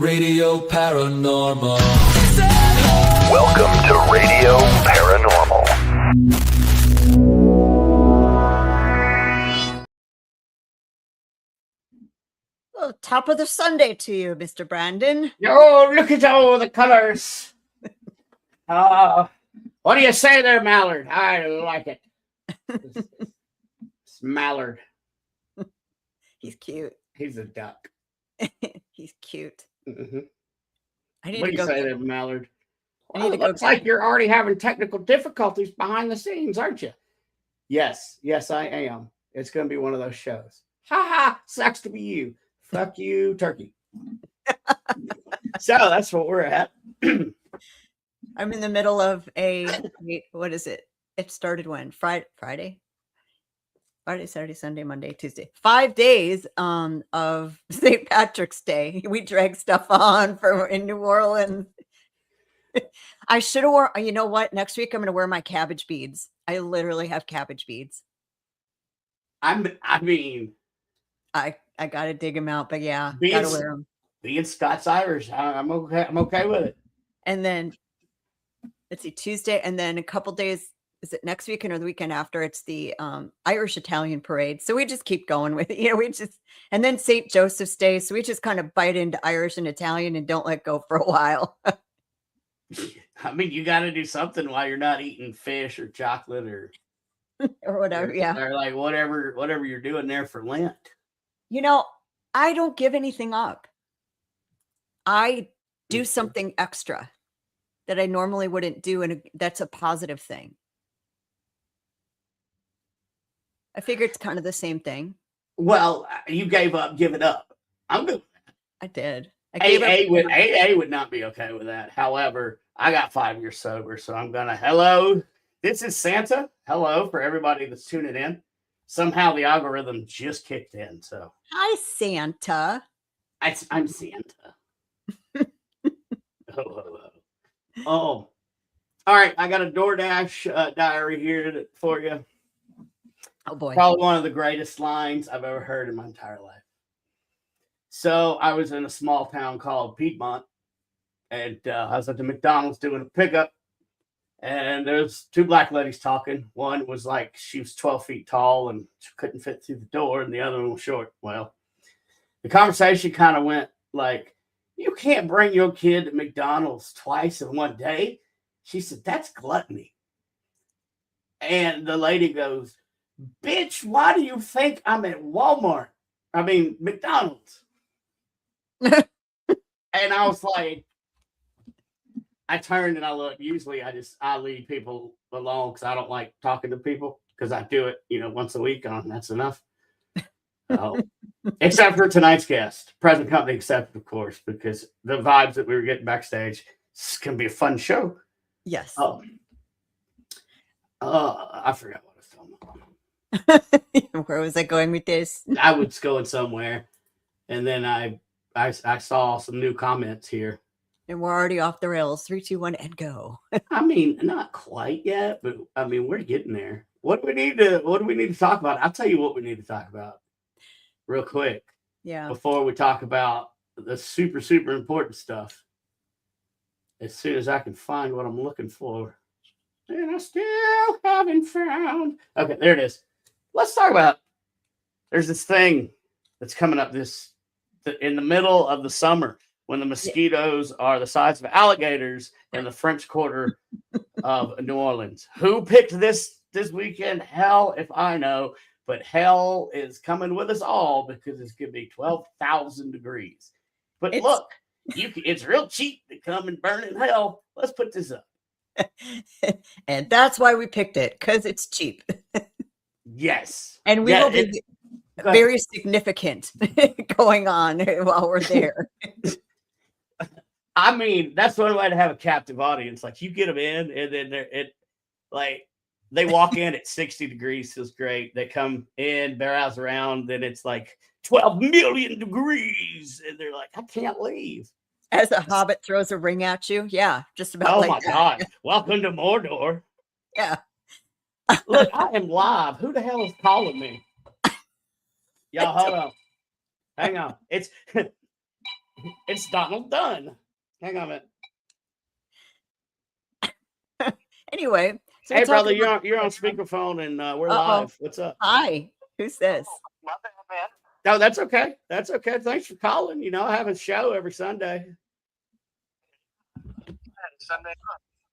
Radio Paranormal. Welcome to Radio Paranormal. Well, top of the Sunday to you, Mr. Brandon. Oh, look at all the colors. What do you say there, Mallard? I like it. It's Mallard. He's cute. He's a duck. He's cute. Mm-hmm. I need What to do you go. say there, Mallard? I Well, need it to go looks like you're already having technical difficulties behind the scenes, aren't you? Yes, I am. It's going to be one of those shows. Ha ha! Sucks to be you. Fuck you, turkey. So that's what we're at. I'm in the middle of what is it? It started when? Friday, Saturday, Sunday, Monday, Tuesday. 5 days of St. Patrick's Day. We drag stuff on in New Orleans. I should have worn, you know what? Next week I'm going to wear my cabbage beads. I literally have cabbage beads. I got to dig them out, but yeah, being, got to wear them. Being Scots Irish, I'm okay. I'm okay with it. And then let's see, Tuesday, and then a couple days. Is it next weekend or the weekend after? It's the Irish Italian parade. So we just keep going with it. And then St. Joseph's Day. So we just kind of bite into Irish and Italian and don't let go for a while. I mean, you got to do something while you're not eating fish or chocolate or whatever. Yeah. Or like whatever you're doing there for Lent. I don't give anything up. I do something extra that I normally wouldn't do. And that's a positive thing. I figure it's kind of the same thing. Well, you gave up giving up. I'm good. I did. AA would not be okay with that. However, I got 5 years sober, so I'm gonna. Hello, this is Santa. Hello for everybody that's tuning in. Somehow the algorithm just kicked in. So hi, Santa. I'm Santa. Oh, all right. I got a DoorDash diary here for you. Oh boy. Probably one of the greatest lines I've ever heard in my entire life. So I was in a small town called Piedmont, and I was at the McDonald's doing a pickup, and there's 2 black ladies talking. One was like, she was 12 feet tall and she couldn't fit through the door, and the other one was short. Well, the conversation kind of went like, you can't bring your kid to McDonald's twice in one day. She said, that's gluttony. And the lady goes, bitch, why do you think I'm at Walmart? I mean, McDonald's. And I was like, I turned and I looked. Usually I leave people alone because I don't like talking to people because I do it, once a week on that's enough. Except for tonight's guest, present company accepted, of course, because the vibes that we were getting backstage, it's going to be a fun show. Yes. I forgot what I was talking about. Where was I going with this? I was going somewhere, and then I saw some new comments here. And we're already off the rails. 3, 2, 1, and go. I mean, not quite yet, but I mean, we're getting there. What do we need to talk about? I'll tell you what we need to talk about real quick. Yeah. Before we talk about the super, super important stuff. As soon as I can find what I'm looking for. And I still haven't found. Okay, there it is. Let's talk about, there's this thing that's coming up in the middle of the summer when the mosquitoes are the size of alligators in the French Quarter of New Orleans. Who picked this weekend? Hell if I know, but hell is coming with us all because it's going to be 12,000 degrees. But look, it's real cheap to come and burn in hell. Let's put this up. And that's why we picked it, because it's cheap. Yes. And we will be very significant going on while we're there. I mean, that's one way to have a captive audience. Like, you get them in, and then they walk in at 60 degrees, feels great. They come in, browse around, then it's like 12 million degrees, and they're like, I can't leave. As a hobbit throws a ring at you. Yeah, just about. Oh like my that. God. Welcome to Mordor. Yeah. Look, I am live. Who the hell is calling me? Y'all, hold on. Hang on. It's It's Donald Dunn. Hang on a minute. Anyway, so Hey, we're brother, talking about- you're on speakerphone and we're Uh-oh. live. What's up? Hi, who's this? My bad, man. No, that's okay. That's okay. Thanks for calling. You know, I have a show every Sunday. Sunday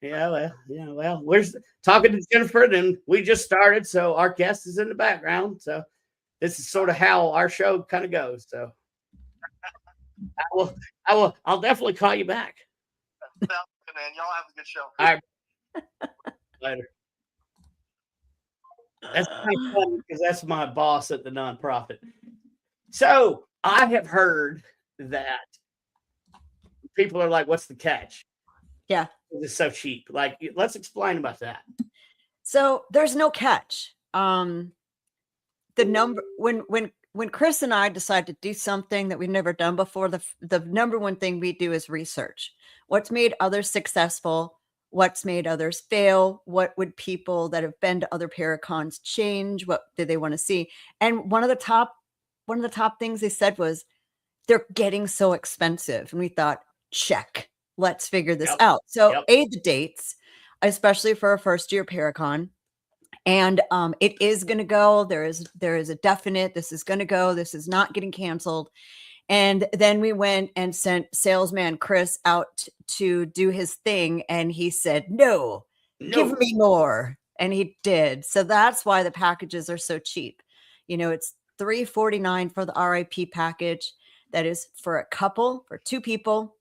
night. Well, we're talking to Jennifer, and we just started, so our guest is in the background. So this is sort of how our show kind of goes. So I'll definitely call you back. Sounds good, man. Y'all have a good show. All right. Later. That's kind of funny because that's my boss at the nonprofit. So I have heard that people are like, "What's the catch?" Yeah. It's so cheap. Like, let's explain about that. So there's no catch. The number when Chris and I decide to do something that we've never done before, the number one thing we do is research. What's made others successful? What's made others fail? What would people that have been to other Paracons change? What did they want to see? And one of the top things they said was they're getting so expensive. And we thought, check, let's figure this out. So the dates, especially for a first year Paracon. And it is going to go. There is a definite, this is going to go. This is not getting canceled. And then we went and sent salesman Chris out to do his thing. And he said, no, give me more. And he did. So that's why the packages are so cheap. You know, it's $349 for the RIP package. That is for a couple, for two people.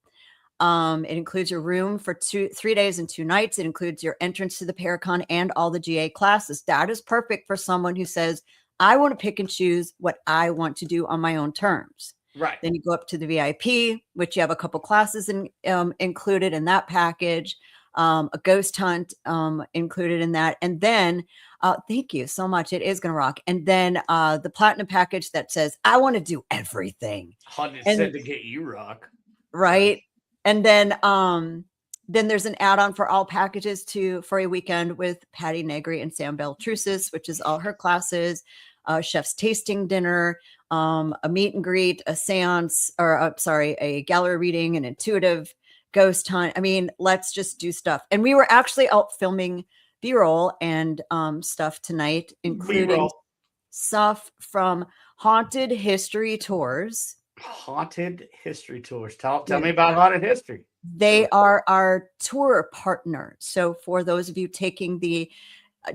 It includes your room for 3 days and 2 nights. It includes your entrance to the Paracon and all the GA classes. That is perfect for someone who says, I want to pick and choose what I want to do on my own terms. Right. Then you go up to the VIP, which you have a couple classes included in that package, a ghost hunt included in that. And then, thank you so much. It is going to rock. And then the platinum package that says, I want to do everything. 100 to get you rock. Right. And then there's an add-on for all packages for a weekend with Patty Negri and Sam Beltrusis, which is all her classes, chef's tasting dinner, a meet and greet, a seance, a gallery reading, an intuitive ghost hunt. I mean, let's just do stuff. And we were actually out filming B-roll and stuff tonight, including B-roll. Stuff from haunted history tours. Haunted history tours. Tell me about haunted history. They are our tour partner. So for those of you taking the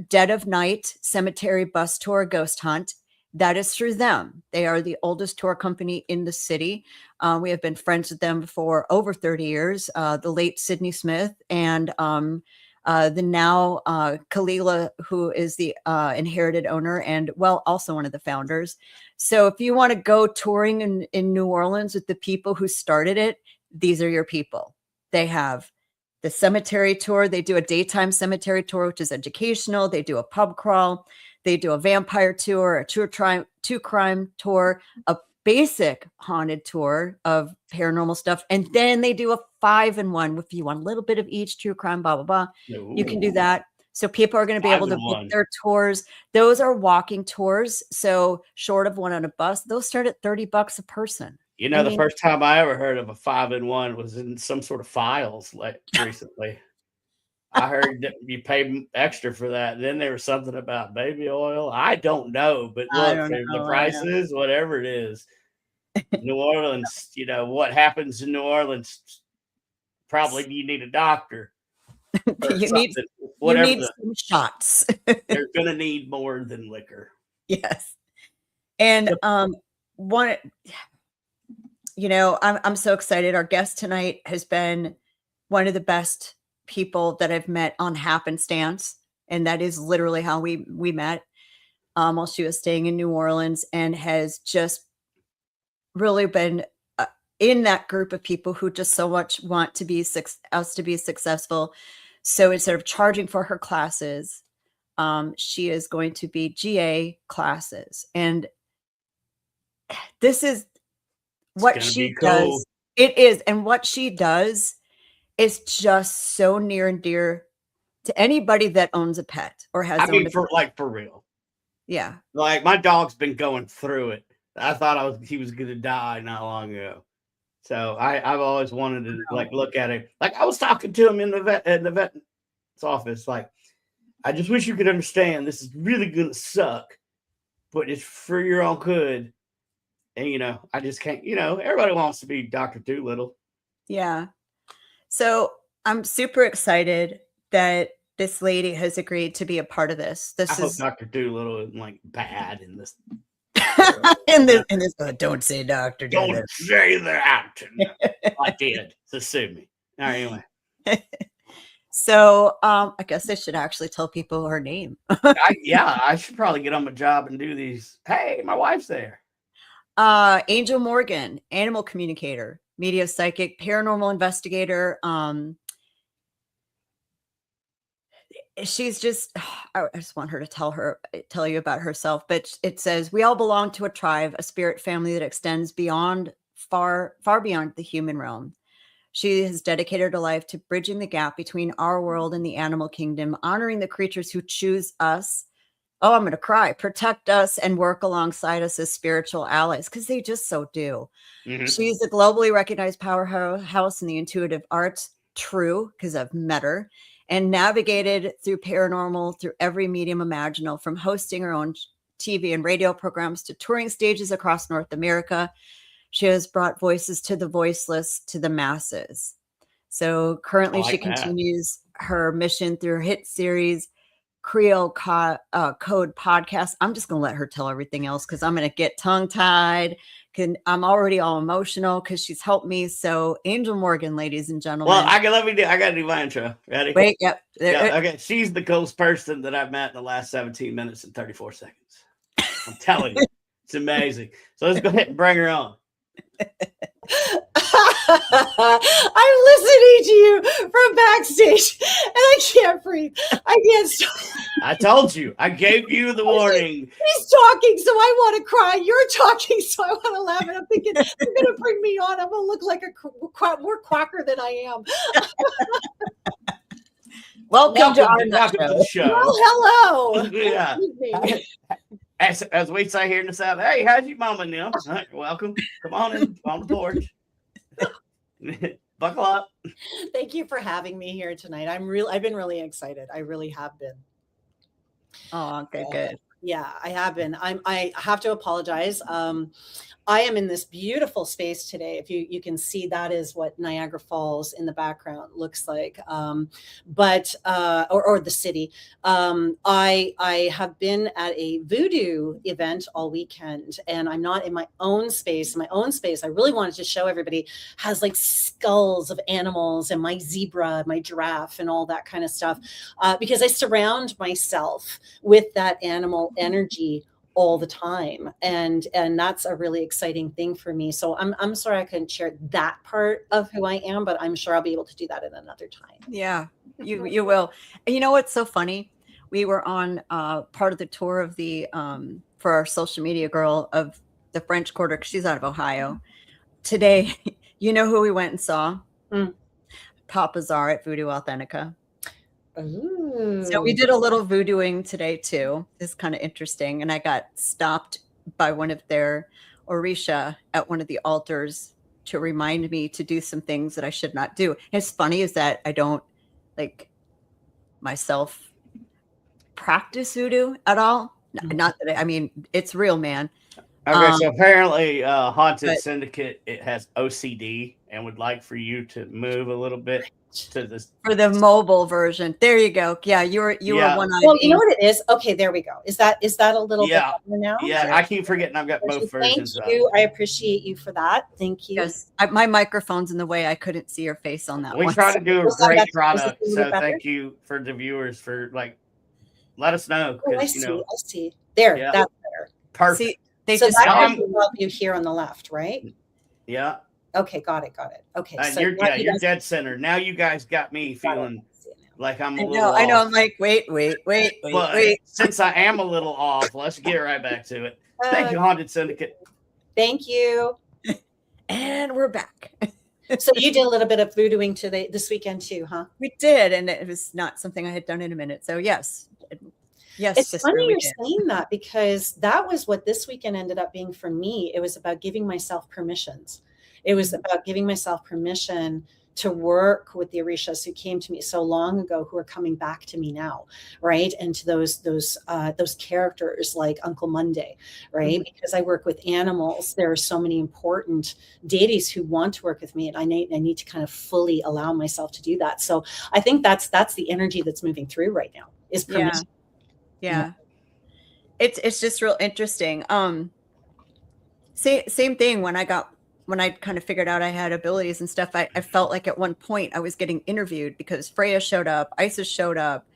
Dead of Night Cemetery Bus Tour Ghost Hunt, that is through them. They are the oldest tour company in the city. We have been friends with them for over 30 years. The late Sydney Smith and the now Kalila, who is the inherited owner and, well, also one of the founders. So if you want to go touring in New Orleans with the people who started it, these are your people. They have the cemetery tour. They do a daytime cemetery tour, which is educational. They do a pub crawl. They do a vampire tour, a true crime tour, a basic haunted tour of paranormal stuff. And then they do a 5-in-1 if you want a little bit of each, true crime, blah, blah, blah. Ooh. You can do that. So people are going to be able to book their tours. Those are walking tours. So short of one on a bus, those start at $30 a person. You know, the first time I ever heard of a 5-in-1 was in some sort of files like recently. I heard that you pay extra for that. Then there was something about baby oil. I don't know, but look, the prices, whatever it is, New Orleans, you know, what happens in New Orleans, probably you need a doctor. You need some shots. They're going to need more than liquor. Yes. And one, you know, I'm so excited. Our guest tonight has been one of the best people that I've met on happenstance. And that is literally how we met while she was staying in New Orleans, and has just really been in that group of people who just so much want to be us to be successful. So instead of charging for her classes, she is going to be GA classes. And this is what she does. It is. And what she does is just so near and dear to anybody that owns a pet or has. For real. Yeah. Like my dog's been going through it. I thought he was going to die not long ago. So I've always wanted to like look at it. Like I was talking to him in the vet's office. Like, I just wish you could understand this is really gonna suck, but it's for your own good. And I just can't. Everybody wants to be Dr. Doolittle. Yeah. So I'm super excited that this lady has agreed to be a part of this. I hope Dr. Doolittle isn't like bad in this. in this, don't say Dr. Doolittle. Don't say that. I did. So sue me. All right, anyway. So I guess I should actually tell people her name. I should probably get on my job and do these. Hey, my wife's there. Angel Morgan, animal communicator, media psychic, paranormal investigator. She's just, I just want her to tell you about herself, but it says, we all belong to a tribe, a spirit family that extends far beyond the human realm. She has dedicated her life to bridging the gap between our world and the animal kingdom, honoring the creatures who choose us. Oh, I'm going to cry. Protect us and work alongside us as spiritual allies, because they just so do. Mm-hmm. She's a globally recognized powerhouse in the intuitive arts. True, because I've met her, and navigated through paranormal through every medium imaginable, from hosting her own TV and radio programs to touring stages across North America. She has brought voices to the voiceless, to the masses. So currently she continues her mission through her hit series, Creole Code podcast. I'm just going to let her tell everything else because I'm going to get tongue-tied. I'm already all emotional because she's helped me. So Angel Morgan, ladies and gentlemen. Well, I got to do my intro. Ready? Wait, yep. Okay. She's the coolest person that I've met in the last 17 minutes and 34 seconds. I'm telling you, it's amazing. So let's go ahead and bring her on. I'm listening to you from backstage and I can't breathe. I can't stop. I told you. I gave you the warning. He's talking, so I want to cry. You're talking, so I want to laugh. And I'm thinking, they're going to bring me on. I'm going to look like a more quacker than I am. Welcome to the show. Well, hello. Yeah. As we say here in the South, hey, how's your mama now? Right, welcome. Come on in on the porch. Buckle up. Thank you for having me here tonight. I've been really excited. I really have been. Oh, okay, good. Yeah, I have been. I have to apologize. I am in this beautiful space today. If you can see, that is what Niagara Falls in the background looks like. Or the city. I have been at a voodoo event all weekend, and I'm not in my own space. My own space, I really wanted to show everybody, has like skulls of animals and my zebra, my giraffe, and all that kind of stuff, because I surround myself with that animal energy all the time, and that's a really exciting thing for me. So I'm sorry I couldn't share that part of who I am, but I'm sure I'll be able to do that at another time. Yeah, you will. And you know what's so funny? We were on part of the tour of the for our social media girl of the French Quarter, because she's out of Ohio. Today, you know who we went and saw? Papa Czar at Voodoo Authentica. Ooh. So we did a little voodooing today too. It's kind of interesting. And I got stopped by one of their Orisha at one of the altars to remind me to do some things that I should not do. And it's funny is that I don't myself practice voodoo at all. Not that I mean, it's real, man. Okay, so apparently Haunted Syndicate, it has OCD and would like for you to move a little bit to this for the mobile version. There you go. Yeah, you were one-eyed. Well, you know what it is? Okay, there we go. Is that a little bit better now? Yeah, I keep forgetting I've got both versions. Thank you. I appreciate you for that. Thank you. Yes, my microphone's in the way. I couldn't see your face on that one. We try to do a great product, so thank you for the viewers for let us know. I see. There, that's better. Perfect. See, they so just that will help you here on the left, right? Yeah. Okay, got it. Okay, so you're dead center. Now you guys got me feeling like I'm a little off. I know. I'm like, wait. But since I am a little off, let's get right back to it. Thank you, Haunted Syndicate. Thank you. And we're back. So you did a little bit of voodooing this weekend too, huh? We did, and it was not something I had done in a minute. So yes. Yes, it's funny you're saying that, because that was what this weekend ended up being for me. It was about giving myself permissions. It was about giving myself permission to work with the Orishas who came to me so long ago, who are coming back to me now, right? And to those characters like Uncle Monday, right? Because I work with animals, there are so many important deities who want to work with me, and I need to kind of fully allow myself to do that. So I think that's the energy that's moving through right now, is permission. Yeah. It's just real interesting. Same thing when I kind of figured out I had abilities and stuff. I felt like at one point I was getting interviewed because Freya showed up, Isis showed up,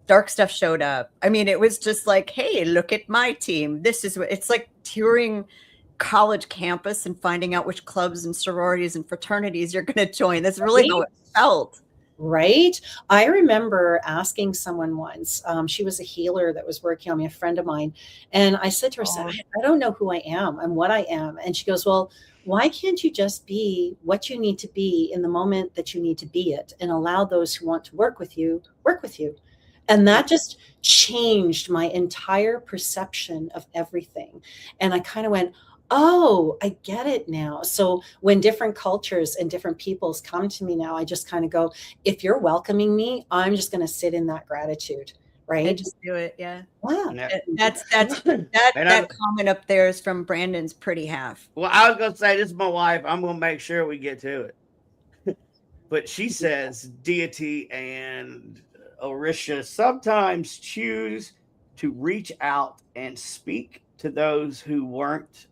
Dark Stuff showed up. I mean, it was just like, hey, look at my team. This is what it's like, touring college campus and finding out which clubs and sororities and fraternities you're going to join. That's really how it felt. Right. I remember asking someone once, she was a healer that was working on me, a friend of mine. And I said to her, I don't know who I am and what I am. And she goes, well, why can't you just be what you need to be in the moment that you need to be it, and allow those who want to work with you, work with you? And that just changed my entire perception of everything. And I kind of went, oh, I get it now. So when different cultures and different peoples come to me now, I just kind of go, if you're welcoming me, I'm just going to sit in that gratitude. Right. And just do it. Yeah. Wow. That comment up there is from Brandon's pretty half. Well, I was going to say, this is my wife. I'm going to make sure we get to it. But she says deity and Orisha sometimes choose to reach out and speak to those who weren't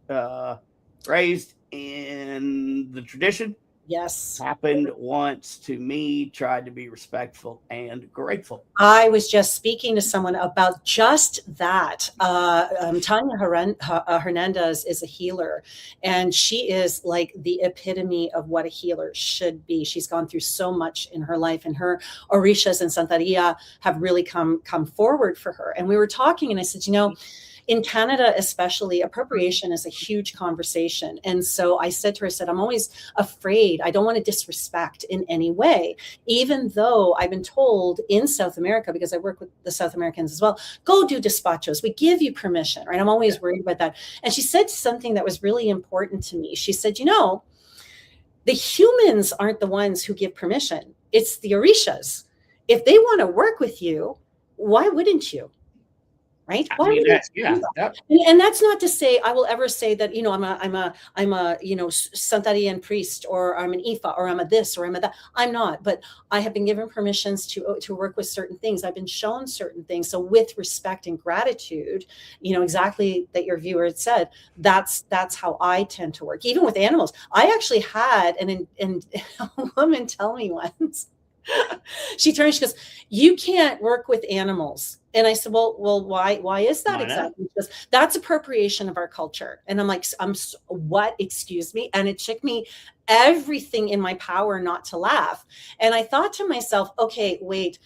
raised in the tradition. Yes. Happened once to me, tried to be respectful and grateful. I was just speaking to someone about just that. Tanya Hernandez is a healer, and she is like the epitome of what a healer should be. She's gone through so much in her life, and her Orishas and Santeria have really come forward for her. And we were talking, and I said, in Canada, especially, appropriation is a huge conversation. And so I said to her, I'm always afraid. I don't want to disrespect in any way, even though I've been told in South America, because I work with the South Americans as well, go do despachos. We give you permission, right? I'm always worried about that. And she said something that was really important to me. She said, the humans aren't the ones who give permission. It's the Orishas. If they want to work with you, why wouldn't you? Right? And that's not to say I will ever say that, I'm a Santarian priest, or I'm an Ifa, or I'm a this, or I'm a that. I'm not, but I have been given permissions to work with certain things. I've been shown certain things. So with respect and gratitude, exactly that your viewer had said, that's how I tend to work, even with animals. I actually had a woman tell me once, she turned, she goes, you can't work with animals. And I said, well, why is that exactly? Because that's appropriation of our culture. And I'm like, what? Excuse me. And it took me everything in my power not to laugh. And I thought to myself, okay, wait,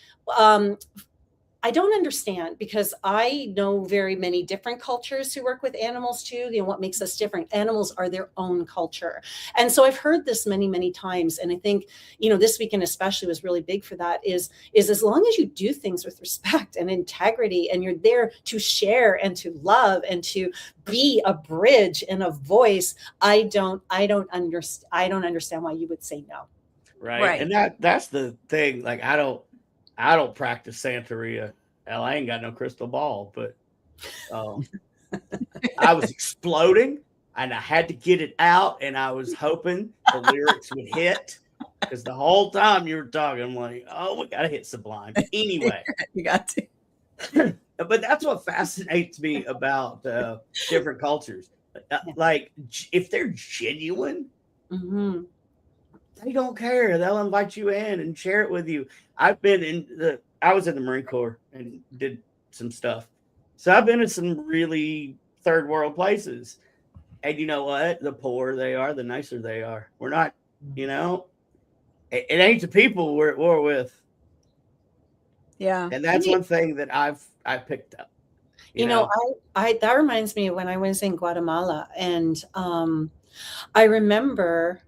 I don't understand, because I know very many different cultures who work with animals too. What makes us different? Animals are their own culture. And so I've heard this many, many times. And I think, this weekend especially was really big for that, is as long as you do things with respect and integrity, and you're there to share and to love and to be a bridge and a voice, I don't understand why you would say no. Right. And that's the thing. Like, I don't practice Santeria. Hell, I ain't got no crystal ball, but I was exploding, and I had to get it out, and I was hoping the lyrics would hit, because the whole time you were talking, I'm like, oh, we got to hit Sublime. Anyway. You got to. But that's what fascinates me about different cultures. Like, if they're genuine, they don't care. They'll invite you in and share it with you. I was in the Marine Corps and did some stuff. So I've been in some really third world places. And you know what? The poorer they are, the nicer they are. We're not, it ain't the people we're at war with. Yeah. And that's one thing that I picked up. That reminds me of when I was in Guatemala, and I remember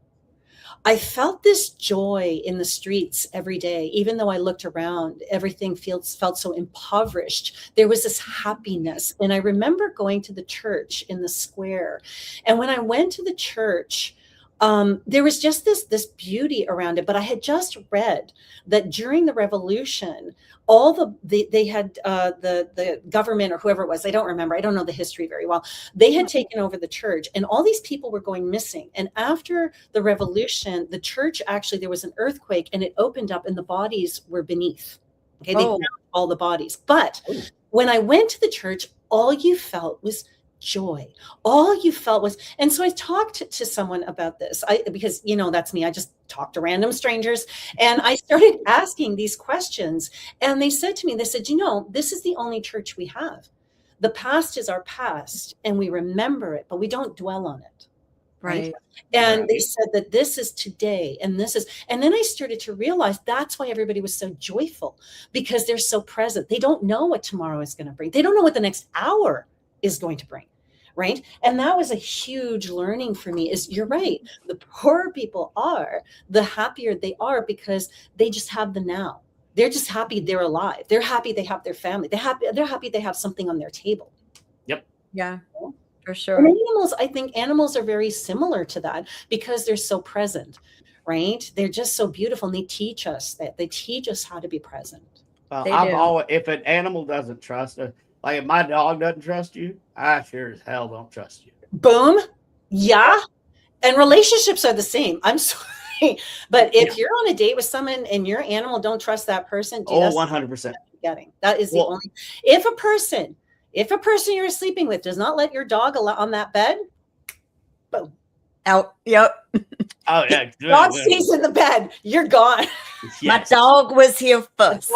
I felt this joy in the streets every day. Even though I looked around, everything felt so impoverished. There was this happiness. And I remember going to the church in the square. And when I went to the church, there was just this beauty around it. But I had just read that during the revolution, they had the government or whoever it was, I don't remember, I don't know the history very well, they had taken over the church, and all these people were going missing. And after the revolution, the church, actually there was an earthquake and it opened up and the bodies were beneath. Okay, they found all the bodies. But when I went to the church, all you felt was joy. All you felt was, and so I talked to someone about this, because that's me. I just talk to random strangers, and I started asking these questions. And they said to me, they said, this is the only church we have. The past is our past, and we remember it, but we don't dwell on it. Right. And they said that this is today, and then I started to realize that's why everybody was so joyful, because they're so present. They don't know what tomorrow is going to bring. They don't know what the next hour is going to bring. Right. And that was a huge learning for me. Is you're right. The poorer people are, the happier they are, because they just have the now. They're just happy they're alive. They're happy they have their family. They're happy they have something on their table. Yep. Yeah, for sure. And animals, I think animals are very similar to that, because they're so present. Right. They're just so beautiful. And they teach us that. They teach us how to be present. Well, if an animal doesn't trust us, like if my dog doesn't trust you, I sure as hell don't trust you. Boom. Yeah. And relationships are the same. I'm sorry. But if you're on a date with someone and your animal don't trust that person, 100%. Getting. That is the only. If a person you're sleeping with does not let your dog on that bed, boom. Out. Yep. Oh, yeah. Dog stays in the bed. You're gone. Yes. My dog was here first.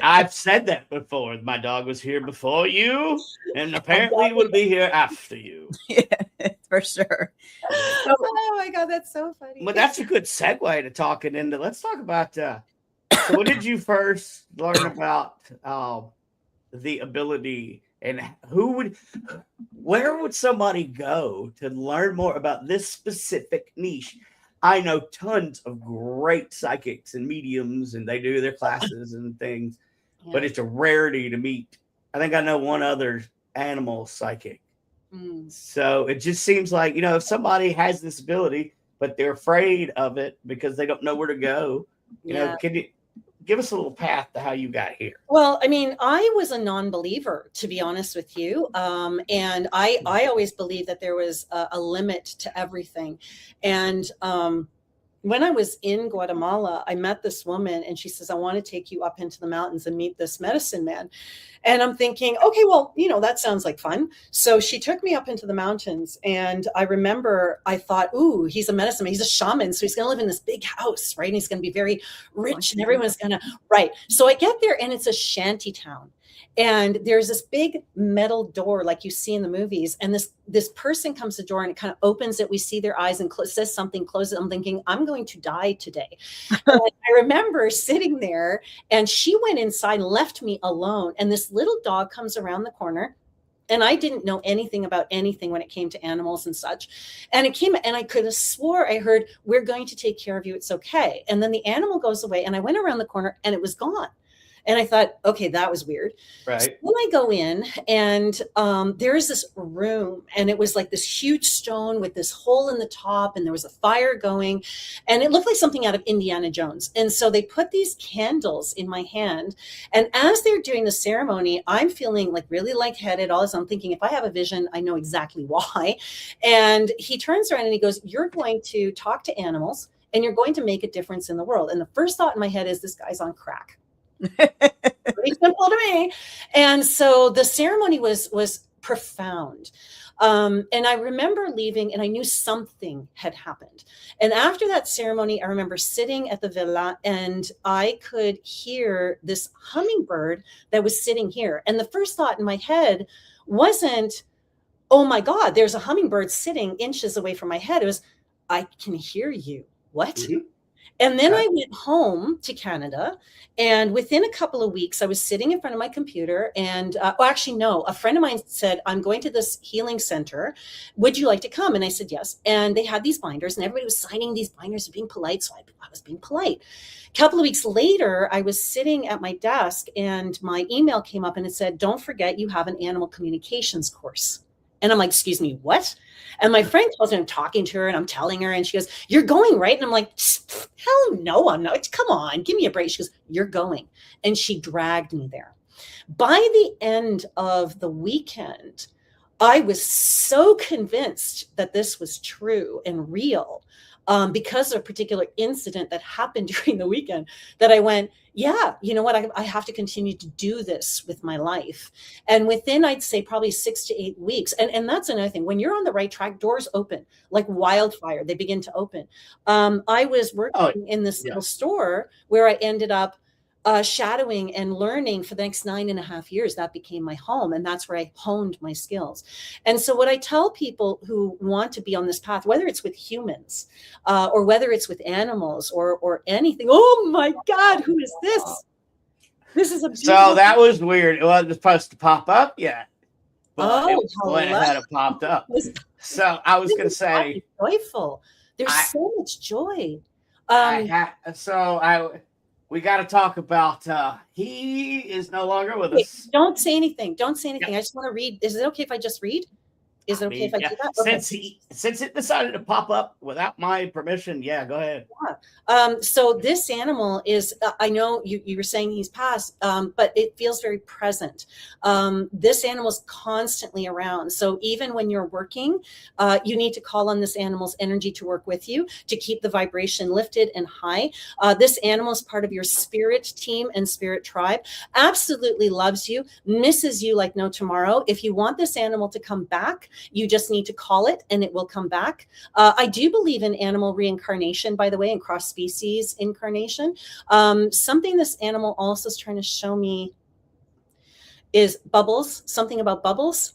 I've said that before. My dog was here before you, and apparently will be here after you. Yeah, for sure. Oh my God, that's so funny. But that's a good segue to talking into. Let's talk about. So when did you first learn about the ability, and where would somebody go to learn more about this specific niche? I know tons of great psychics and mediums, and they do their classes and things, but it's a rarity to meet. I think I know one other animal psychic. So it just seems like, if somebody has this ability, but they're afraid of it because they don't know where to go, can you give us a little path to how you got here? Well, I mean, I was a non-believer, to be honest with you. And I always believed that there was a limit to everything. And when I was in Guatemala, I met this woman and she says, I want to take you up into the mountains and meet this medicine man. And I'm thinking, okay, well, that sounds like fun. So she took me up into the mountains, and I remember I thought, ooh, he's a medicine man. He's a shaman. So he's going to live in this big house, right? And he's going to be very rich, and everyone's going to, right. So I get there, and it's a shanty town. And there's this big metal door like you see in the movies. And this person comes to the door, and it kind of opens it. We see their eyes and says something, closes it. I'm thinking, I'm going to die today. And I remember sitting there, and she went inside and left me alone. And this little dog comes around the corner. And I didn't know anything about anything when it came to animals and such. And it came, and I could have swore I heard, we're going to take care of you. It's okay. And then the animal goes away, and I went around the corner, and it was gone. And I thought, okay, that was weird. Right. So then I go in, and there is this room, and it was like this huge stone with this hole in the top, and there was a fire going, and it looked like something out of Indiana Jones. And so they put these candles in my hand, and as they're doing the ceremony, I'm feeling like really lightheaded. All this, I'm thinking, if I have a vision, I know exactly why. And he turns around and he goes, you're going to talk to animals, and you're going to make a difference in the world. And the first thought in my head is, this guy's on crack. Pretty simple to me. And so the ceremony was profound. And I remember leaving, and I knew something had happened. And after that ceremony, I remember sitting at the villa, and I could hear this hummingbird that was sitting here. And the first thought in my head wasn't, oh my God, there's a hummingbird sitting inches away from my head. It was, I can hear you. What? Mm-hmm. And then I went home to Canada, and within a couple of weeks, I was sitting in front of my computer, and a friend of mine said, I'm going to this healing center. Would you like to come? And I said, yes. And they had these binders, and everybody was signing these binders and being polite. So I was being polite. A couple of weeks later, I was sitting at my desk, and my email came up, and it said, don't forget you have an animal communications course. And I'm like, excuse me, what? And my friend tells me I'm talking to her and I'm telling her, and she goes, you're going, right? And I'm like, hell no, I'm not. Come on, give me a break. She goes, you're going. And she dragged me there. By the end of the weekend, I was so convinced that this was true and real, because of a particular incident that happened during the weekend, that I went, yeah, you know what? I have to continue to do this with my life. And within, I'd say probably 6 to 8 weeks. And that's another thing. When you're on the right track, doors open like wildfire. They begin to open. I was working in this little store where I ended up shadowing and learning for the next 9.5 years. That became my home. And that's where I honed my skills. And so what I tell people who want to be on this path, whether it's with humans or whether it's with animals or anything, oh my God, who is this? This is a beautiful. So that was weird. It wasn't supposed to pop up yet. But it had it popped up. So I was going to say, joyful. There's so much joy. We got to talk about, he is no longer with us. Don't say anything. Don't say anything. I just want to read. Is it okay if I just read? Is it okay if I do that? Okay. Since it decided to pop up without my permission, yeah, go ahead. Yeah. So this animal is, I know you were saying he's passed, but it feels very present. This animal is constantly around. So even when you're working, you need to call on this animal's energy to work with you, to keep the vibration lifted and high. This animal is part of your spirit team and spirit tribe, absolutely loves you, misses you like no tomorrow. If you want this animal to come back, you just need to call it and it will come back. I do believe in animal reincarnation, by the way, and cross species incarnation. Something this animal also is trying to show me is bubbles, something about bubbles,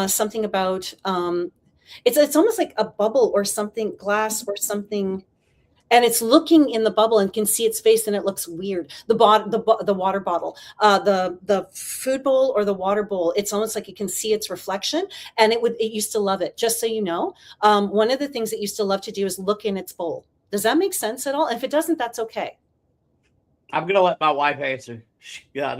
something about, it's almost like a bubble or something, glass or something. And it's looking in the bubble and can see its face, and it looks weird. The water bottle, the food bowl or the water bowl. It's almost like you can see its reflection, and it used to love it. Just so you know, one of the things it used to love to do is look in its bowl. Does that make sense at all? If it doesn't, that's okay. I'm gonna let my wife answer. Yeah,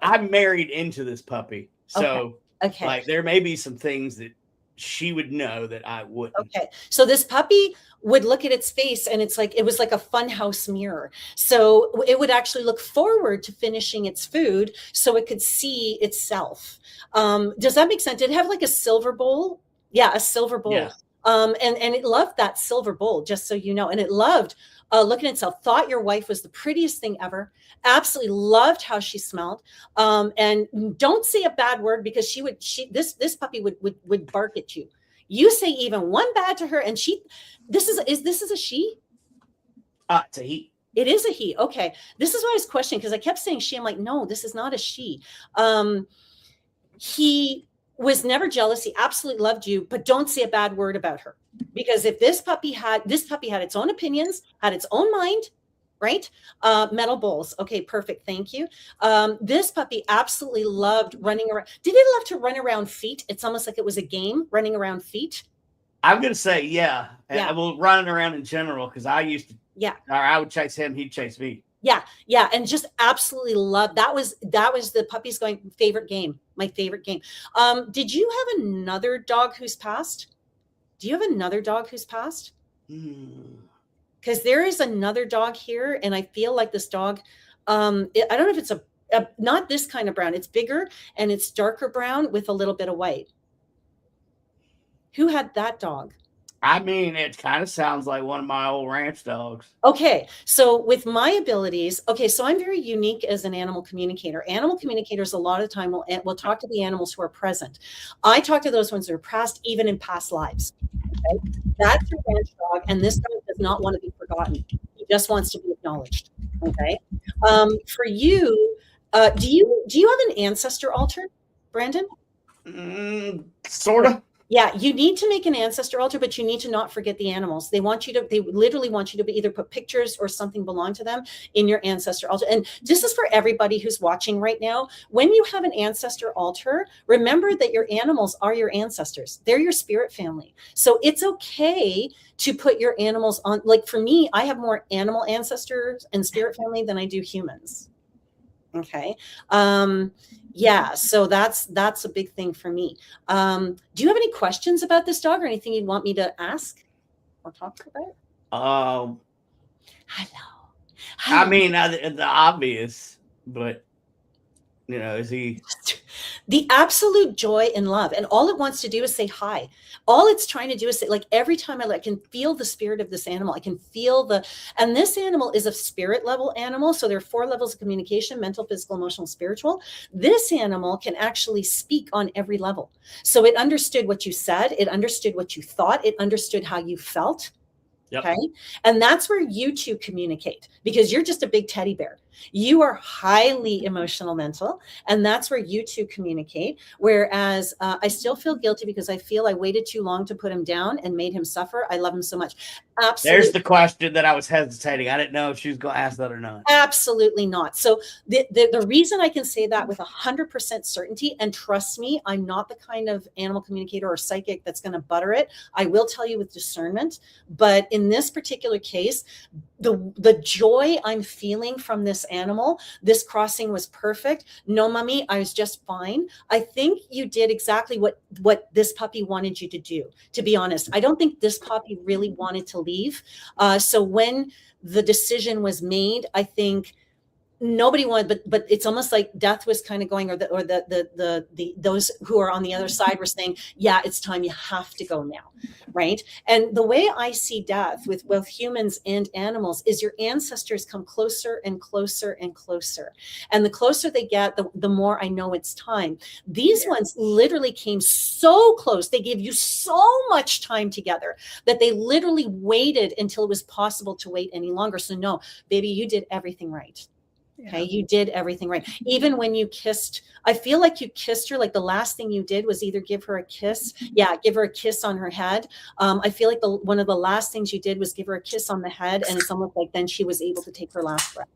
I'm married into this puppy, so okay. Like there may be some things that she would know that I wouldn't. Okay. So this puppy would look at its face, and it was like a funhouse mirror. So it would actually look forward to finishing its food so it could see itself. Does that make sense? Did it have like a silver bowl? Yeah, a silver bowl. Yeah. And it loved that silver bowl, just so you know. And it loved looking at itself, thought your wife was the prettiest thing ever, absolutely loved how she smelled. And don't say a bad word, because this puppy would bark at you. You say even one bad to her, and this is a she? It's a he. It is a he. Okay. This is why I was questioning, because I kept saying she. I'm like, no, this is not a she. He was never jealous. He absolutely loved you, but don't say a bad word about her. Because if this puppy had its own opinions, had its own mind, right? Metal bowls. Okay, perfect. Thank you. This puppy absolutely loved running around. Did it love to run around feet? It's almost like it was a game, running around feet. I'm going to say, yeah. Well, running around in general, because I used to, or I would chase him, he'd chase me. Yeah. And just absolutely love. That was the puppy's favorite game, my favorite game. Did you have another dog who's passed? Do you have another dog who's passed? Because there is another dog here, and I feel like this dog, I don't know if it's not this kind of brown. It's bigger and it's darker brown with a little bit of white. Who had that dog? I mean, it kind of sounds like one of my old ranch dogs. Okay. So with my abilities, so I'm very unique as an animal communicator. Animal communicators a lot of the time will talk to the animals who are present. I talk to those ones that are past, even in past lives. Okay? That's a ranch dog, and this dog does not want to be forgotten. He just wants to be acknowledged. Okay. For you, do you have an ancestor altar, Brandon? Sort of. Yeah, you need to make an ancestor altar, but you need to not forget the animals. They literally want you to either put pictures or something belong to them in your ancestor altar. And this is for everybody who's watching right now. When you have an ancestor altar, remember that your animals are your ancestors. They're your spirit family. So it's okay to put your animals on. Like for me, I have more animal ancestors and spirit family than I do humans. Okay. Yeah, so that's a big thing for me. Do you have any questions about this dog or anything you'd want me to ask or talk about? Hello. I mean, the obvious, but is he? The absolute joy and love, and all it wants to do is say hi. All it's trying to do is say, like, every time I can feel the spirit of this animal. I can feel and this animal is a spirit level animal. So there are 4 levels of communication: mental, physical, emotional, spiritual. This animal can actually speak on every level. So it understood what you said. It understood what you thought. It understood how you felt. Yep. Okay. And that's where you two communicate, because you're just a big teddy bear. You are highly emotional mental, and that's where you two communicate. Whereas I still feel guilty because I feel I waited too long to put him down and made him suffer. I love him so much. Absolutely. There's the question that I was hesitating. I didn't know if she was going to ask that or not. Absolutely not. So the reason I can say that with 100% certainty, and trust me, I'm not the kind of animal communicator or psychic that's going to butter it. I will tell you with discernment, but in this particular case, the joy I'm feeling from this animal, this crossing was perfect. No, mommy, I was just fine. I think you did exactly what this puppy wanted you to do, to be honest. I don't think this puppy really wanted to leave. So when the decision was made, I think nobody wanted, but it's almost like death was kind of going, or the those who are on the other side were saying, yeah, it's time, you have to go now, right? And the way I see death with both humans and animals is your ancestors come closer and closer and closer, and the closer they get, the more I know it's time. These ones literally came so close, they gave you so much time together that they literally waited until it was possible to wait any longer. So no, baby, you did everything right. Okay, you did everything right. Even when you kissed, I feel like you kissed her. Like the last thing you did was either give her a kiss. Yeah, give her a kiss on her head. I feel like one of the last things you did was give her a kiss on the head, and it's almost like then she was able to take her last breath.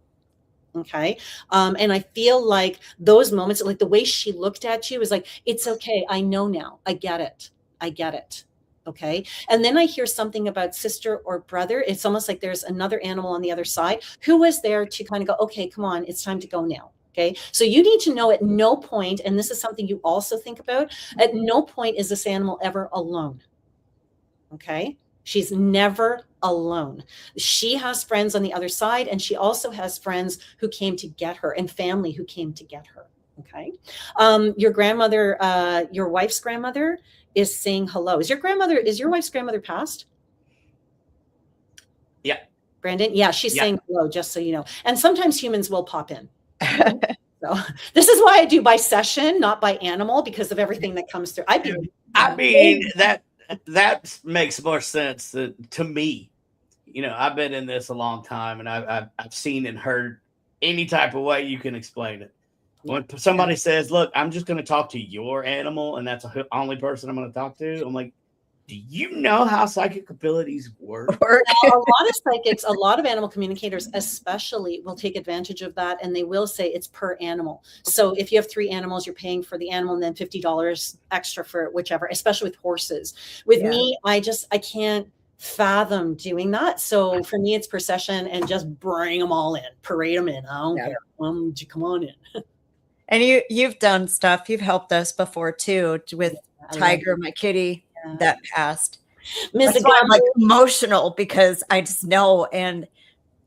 Okay. And I feel like those moments, like the way she looked at you is like, it's okay. I know now. I get it. I get it. Okay. And then I hear something about sister or brother. It's almost like there's another animal on the other side who was there to kind of go, okay, come on, it's time to go now. Okay. So you need to know at no point, and this is something you also think about, at no point is this animal ever alone. Okay. She's never alone. She has friends on the other side, and she also has friends who came to get her and family who came to get her. Okay. Your grandmother, your wife's grandmother, is saying hello. Is your wife's grandmother passed? Yeah. Brandon? Yeah, she's saying hello, just so you know. And sometimes humans will pop in. So this is why I do by session, not by animal, because of everything that comes through. I mean, that makes more sense to me. I've been in this a long time, and I've seen and heard any type of way you can explain it. When somebody says, look, I'm just going to talk to your animal, and that's the only person I'm going to talk to, I'm like, do you know how psychic abilities work? Now, a lot of psychics, a lot of animal communicators especially will take advantage of that, and they will say it's per animal. So if you have 3 animals, you're paying for the animal and then $50 extra for whichever, especially with horses. With me, I can't fathom doing that. So for me, it's per session, and just bring them all in, parade them in. I don't care. Come on in. And you've done stuff. You've helped us before too with Tiger, my kitty that passed. That's why I'm like emotional, because I just know. And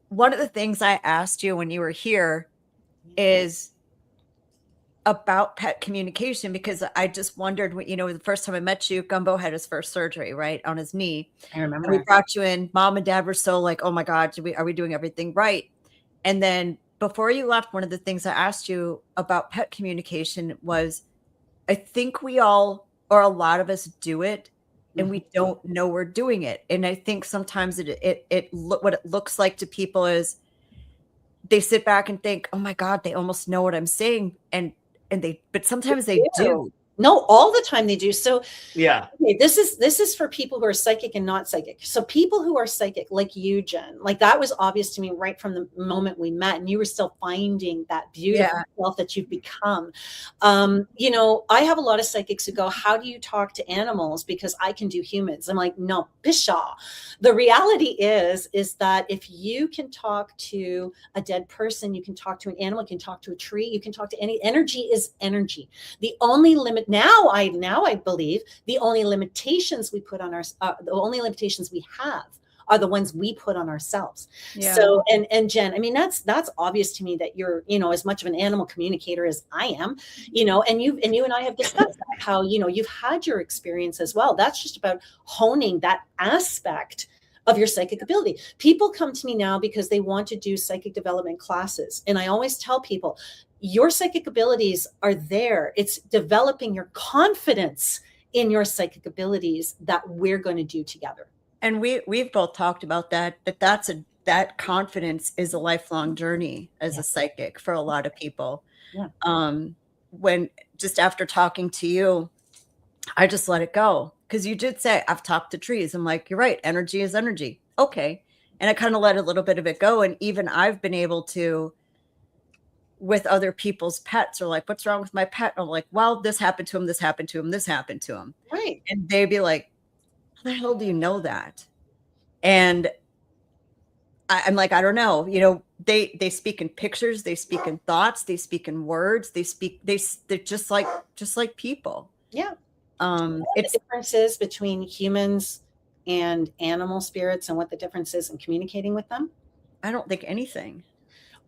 one of the things I asked you when you were here is about pet communication, because I just wondered, the first time I met you, Gumbo had his first surgery, right, on his knee. I remember. And we brought you in. Mom and Dad were so like, oh my God, are we doing everything right? And then before you left, one of the things I asked you about pet communication was, I think we all, or a lot of us, do it, and we don't know we're doing it. And I think sometimes what it looks like to people is they sit back and think, oh my God, they almost know what I'm saying, but sometimes they do. No, all the time they do. So Yeah. okay, this is for people who are psychic and not psychic. So people who are psychic, like you, Jen, like that was obvious to me right from the moment we met, and you were still finding that beautiful self that you've become. You know, I have a lot of psychics who go, how do you talk to animals? Because I can do humans. I'm like, no, pshaw. The reality is that if you can talk to a dead person, you can talk to an animal, you can talk to a tree, you can talk to any energy is energy. The only limit now I believe the only limitations we put on the only limitations we have are the ones we put on ourselves. Yeah. So, and Jen, I mean, that's obvious to me that you're, you know, as much of an animal communicator as I am, you know, and you and I have discussed that, how, you know, you've had your experience as well. That's just about honing that aspect of your psychic ability. People come to me now because they want to do psychic development classes. And I always tell people, your psychic abilities are there. It's developing your confidence in your psychic abilities that we're going to do together. And we've both talked about that that confidence is a lifelong journey as a psychic for a lot of people. Yeah. When just after talking to you, I just let it go. Because you did say, I've talked to trees. I'm like, you're right. Energy is energy. Okay. And I kind of let a little bit of it go. And even I've been able to, with other people's pets, are like, what's wrong with my pet? I'm like, well, this happened to him, this happened to him, this happened to him. Right. And they'd be like, how the hell do you know that? And I'm like, I don't know. You know, they speak in pictures, they speak in thoughts, they speak in words, they're just like people. Yeah. It's the differences between humans and animal spirits and what the difference is in communicating with them. I don't think anything.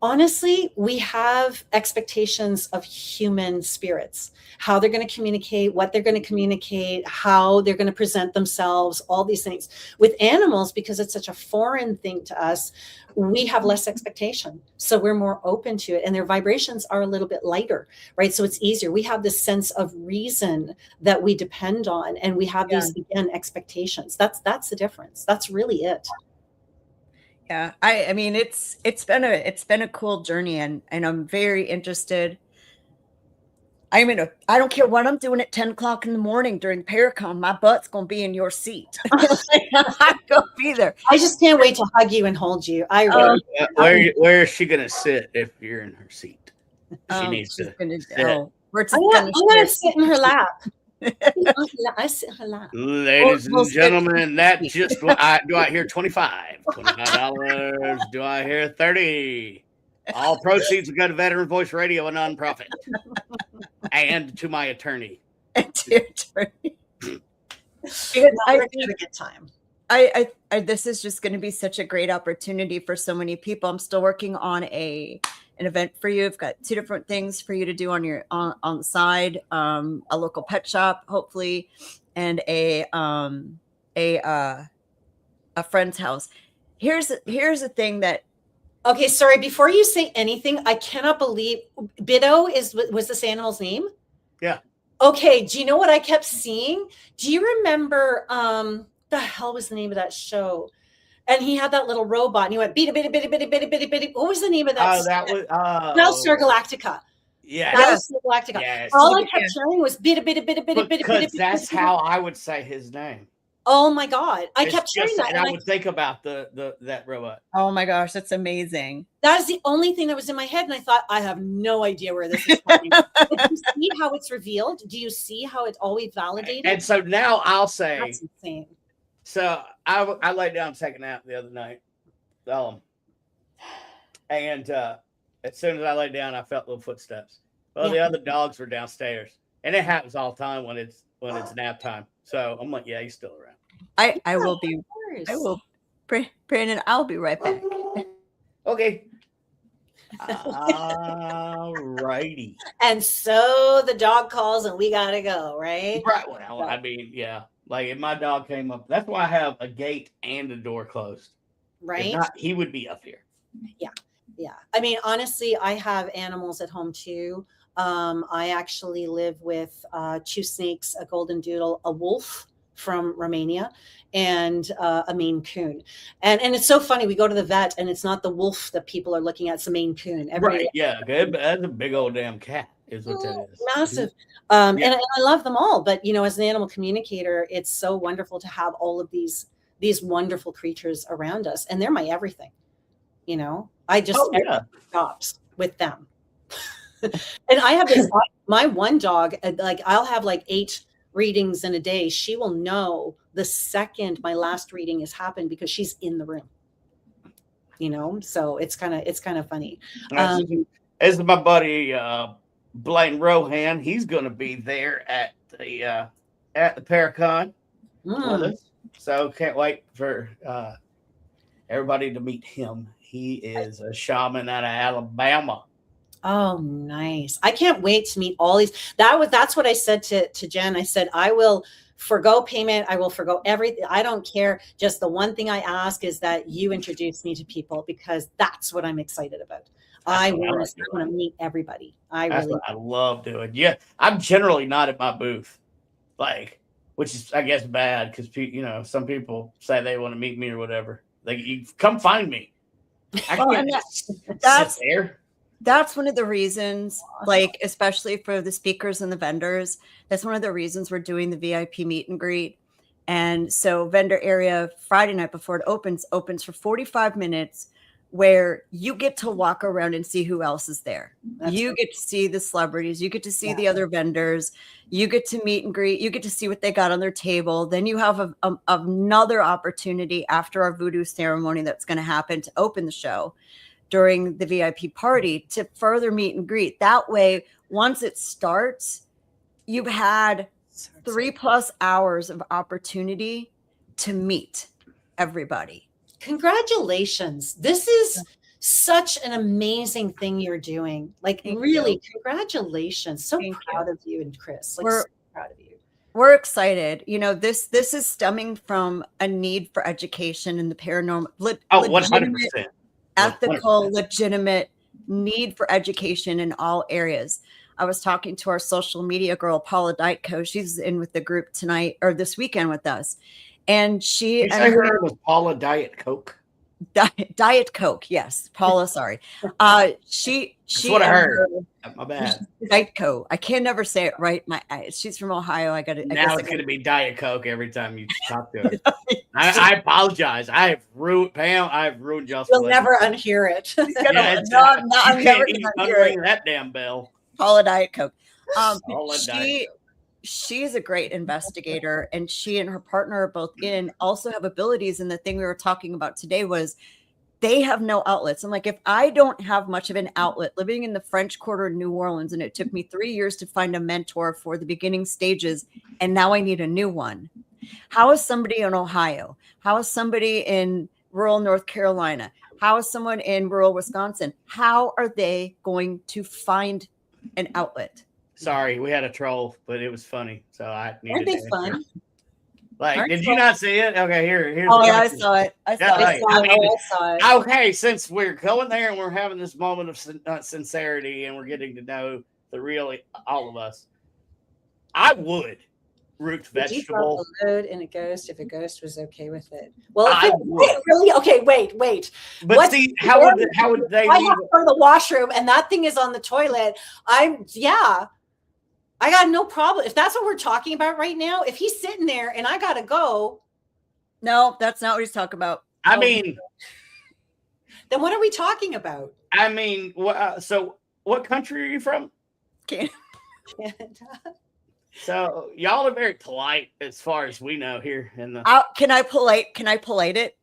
Honestly, we have expectations of human spirits, how they're going to communicate, what they're going to communicate, how they're going to present themselves, all these things. With animals, because it's such a foreign thing to us, we have less expectation. So we're more open to it, and their vibrations are a little bit lighter, right? So it's easier. We have this sense of reason that we depend on, and we have these, again, expectations. That's the difference. That's really it. Yeah, I mean, it's been a cool journey, and I'm very interested. I don't care what I'm doing at 10 o'clock in the morning during Paracon, my butt's gonna be in your seat. I'm gonna be there. I just can't wait to hug you and hold you. I really. Where is she gonna sit if you're in her seat? She needs to. I'm gonna sit in her lap. I sit in her lap. Ladies and gentlemen, that just do I hear $25? Do I hear 30? All proceeds will go to Veteran Voice Radio, a nonprofit, and to my attorney. And to your attorney. I had a good time. I this is just going to be such a great opportunity for so many people. I'm still working on an event for you. I've got 2 different things for you to do on the side. A local pet shop, hopefully, and a friend's house. Here's a thing that. Okay, sorry. Before you say anything, I cannot believe Bido was this animal's name? Yeah. Okay. Do you know what I kept seeing? Do you remember the hell was the name of that show? And he had that little robot, and he went bitty bitty bitty bitty bitty bitty bitty. What was the name of that? Oh, that was Battlestar Galactica. Yeah, Battlestar Galactica. Yes. All I kept hearing was bitty bitty bitty bitty bitty bitty. Because that's how I would say his name. Oh my God! I kept hearing that, and I would think about that robot. Oh my gosh, that's amazing. That is the only thing that was in my head, and I thought, I have no idea where this is coming. Do you see how it's revealed? Do you see how it's always validated? And so now I'll say, that's insane. So I laid down and took a nap the other night, and as soon as I laid down, I felt little footsteps. Well, the other dogs were downstairs, and it happens all the time when it's nap time. So I'm like, yeah, he's still around. I will, Brandon, I'll be right back. Okay. All righty. And so the dog calls and we gotta go, right? Right. Well, I mean, yeah. Like if my dog came up, that's why I have a gate and a door closed. Right. If not, he would be up here. Yeah. Yeah. I mean, honestly, I have animals at home too. I actually live with 2 snakes, a golden doodle, a wolf from Romania, and a Maine Coon. And it's so funny. We go to the vet, and it's not the wolf that people are looking at; it's a Maine Coon. Right? Yeah, that's a big old damn cat, is what that is. Massive. And I love them all. But as an animal communicator, it's so wonderful to have all of these wonderful creatures around us, and they're my everything. I just stops with them. And I have this. My one dog, like I'll have like 8 readings in a day. She will know the second my last reading has happened because she's in the room. So it's kind of funny. As my buddy Blaine Rohan, he's going to be there at the Paracon with us. So can't wait for everybody to meet him. He is a shaman out of Alabama. Oh, nice. I can't wait to meet all these. That's what I said to Jen. I said, I will forgo payment. I will forgo everything. I don't care. Just the one thing I ask is that you introduce me to people, because that's what I'm excited about. I want to meet everybody. That's what I love doing. Yeah. I'm generally not at my booth, which is, I guess, bad because, some people say they want to meet me or whatever. You come find me. I can't sit there. That's one of the reasons, especially for the speakers and the vendors, that's one of the reasons we're doing the VIP meet and greet. And so vendor area Friday night before it opens for 45 minutes, where you get to walk around and see who else is there. You get to see the celebrities. You get to see the other vendors. You get to meet and greet. You get to see what they got on their table. Then you have another opportunity after our voodoo ceremony that's going to happen to open the show during the VIP party to further meet and greet. That way, once it starts, you've had 3+ hours of opportunity to meet everybody. Congratulations. This is such an amazing thing you're doing. Really, congratulations. So proud of you and Chris. So proud of you. We're excited. This is stemming from a need for education in the paranormal. 100%. Ethical, legitimate need for education in all areas. I was talking to our social media girl, Paula Dietco. She's in with the group tonight or this weekend with us. And she and her name was Paula Diet Coke. Diet Coke, yes. Paula, sorry. She That's what I heard. My bad. Diet Coke. I can never say it right. She's from Ohio. Now it's going to be Diet Coke every time you talk to her. I apologize. I have ruined Pam. I have ruined Justin. You'll never unhear it. I'm never going to unring that damn bell. Paula Diet Coke. She's a great investigator, and she and her partner are both also have abilities. And the thing we were talking about today was they have no outlets. I'm like, if I don't have much of an outlet living in the French Quarter in New Orleans, and it took me 3 years to find a mentor for the beginning stages, and now I need a new one. How is somebody in Ohio? How is somebody in rural North Carolina? How is someone in rural Wisconsin? How are they going to find an outlet? Sorry, we had a troll, but it was funny, so I needed. Aren't they fun? Did you not see it? Okay, here's. Oh yeah, I saw it. I saw it. Okay, since we're going there and we're having this moment of sincerity and we're getting to know the real all of us, I would root vegetable. Load in a ghost if a ghost was okay with it. Well, really? Okay, wait. But see, how would they? I have to go to the washroom and that thing is on the toilet. I got no problem. If that's what we're talking about right now, if he's sitting there and I got to go. No, that's not what he's talking about. I mean. Then what are we talking about? I mean, so what country are you from? Canada. So y'all are very polite as far as we know here in the. Can I polite it?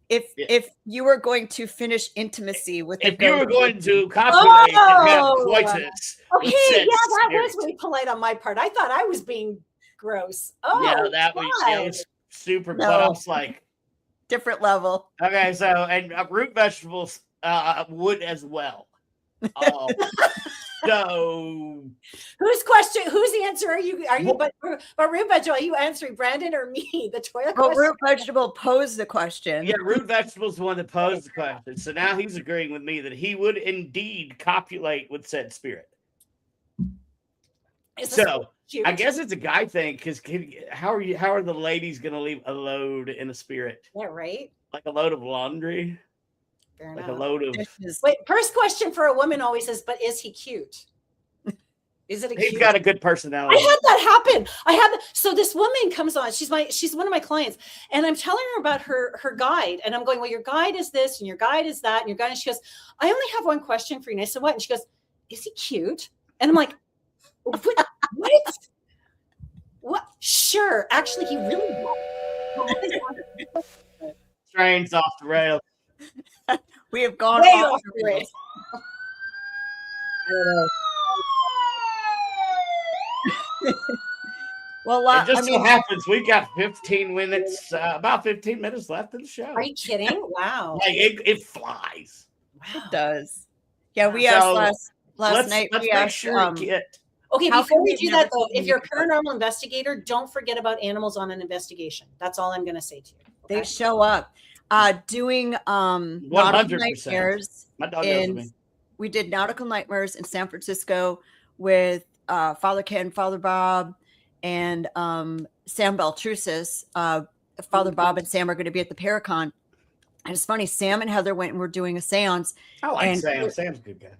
If you were going to finish intimacy with if you were going to copulate and have coitus. Okay, that was really polite on my part. I thought I was being gross. Oh, yeah, that was super. No. But I was like, different level. Okay, so and root vegetables would as well. So whose answer are you but root vegetable, are you answering Brandon or me? The toilet question? Root vegetable posed the question. Yeah, root vegetable is the one that posed the question. So now he's agreeing with me that he would indeed copulate with said spirit. cute. I guess it's a guy thing because how are the ladies going to leave a load in a spirit? Yeah, right. Like a load of laundry? Fair Like enough. a load of. Wait, first question for a woman always is, but is he cute? Is it a He's cute? got a good personality. I had that happen. So this woman comes on. She's one of my clients, and I'm telling her about her guide, and I'm going, well, your guide is this, and your guide is that, and your guide. And she goes, I only have one question for you. And I said, what? And she goes, is he cute? And I'm like, what? What? Sure. Actually, he really was. Trains off the rails. We have gone Way off off the rails. I don't know. Well, It just so happens we've got 15 minutes, about 15 minutes left in the show. Are you kidding? Wow. Like it flies. it does. Yeah, we asked last night. Let's we make asked, sure Okay, How before come we you've do never that though, seen if you're a it? paranormal investigator, don't forget about animals on an investigation. That's all I'm going to say to you. they Okay? show up doing nautical 100%. nightmares. My dog knows me. We did nautical nightmares in San Francisco with Father Ken, Father Bob, and Sam Beltrusis. Father Bob and Sam are going to be at the Paracon. And it's funny, Sam and Heather went and were doing a seance. I like and Sam. Sam's a good guy.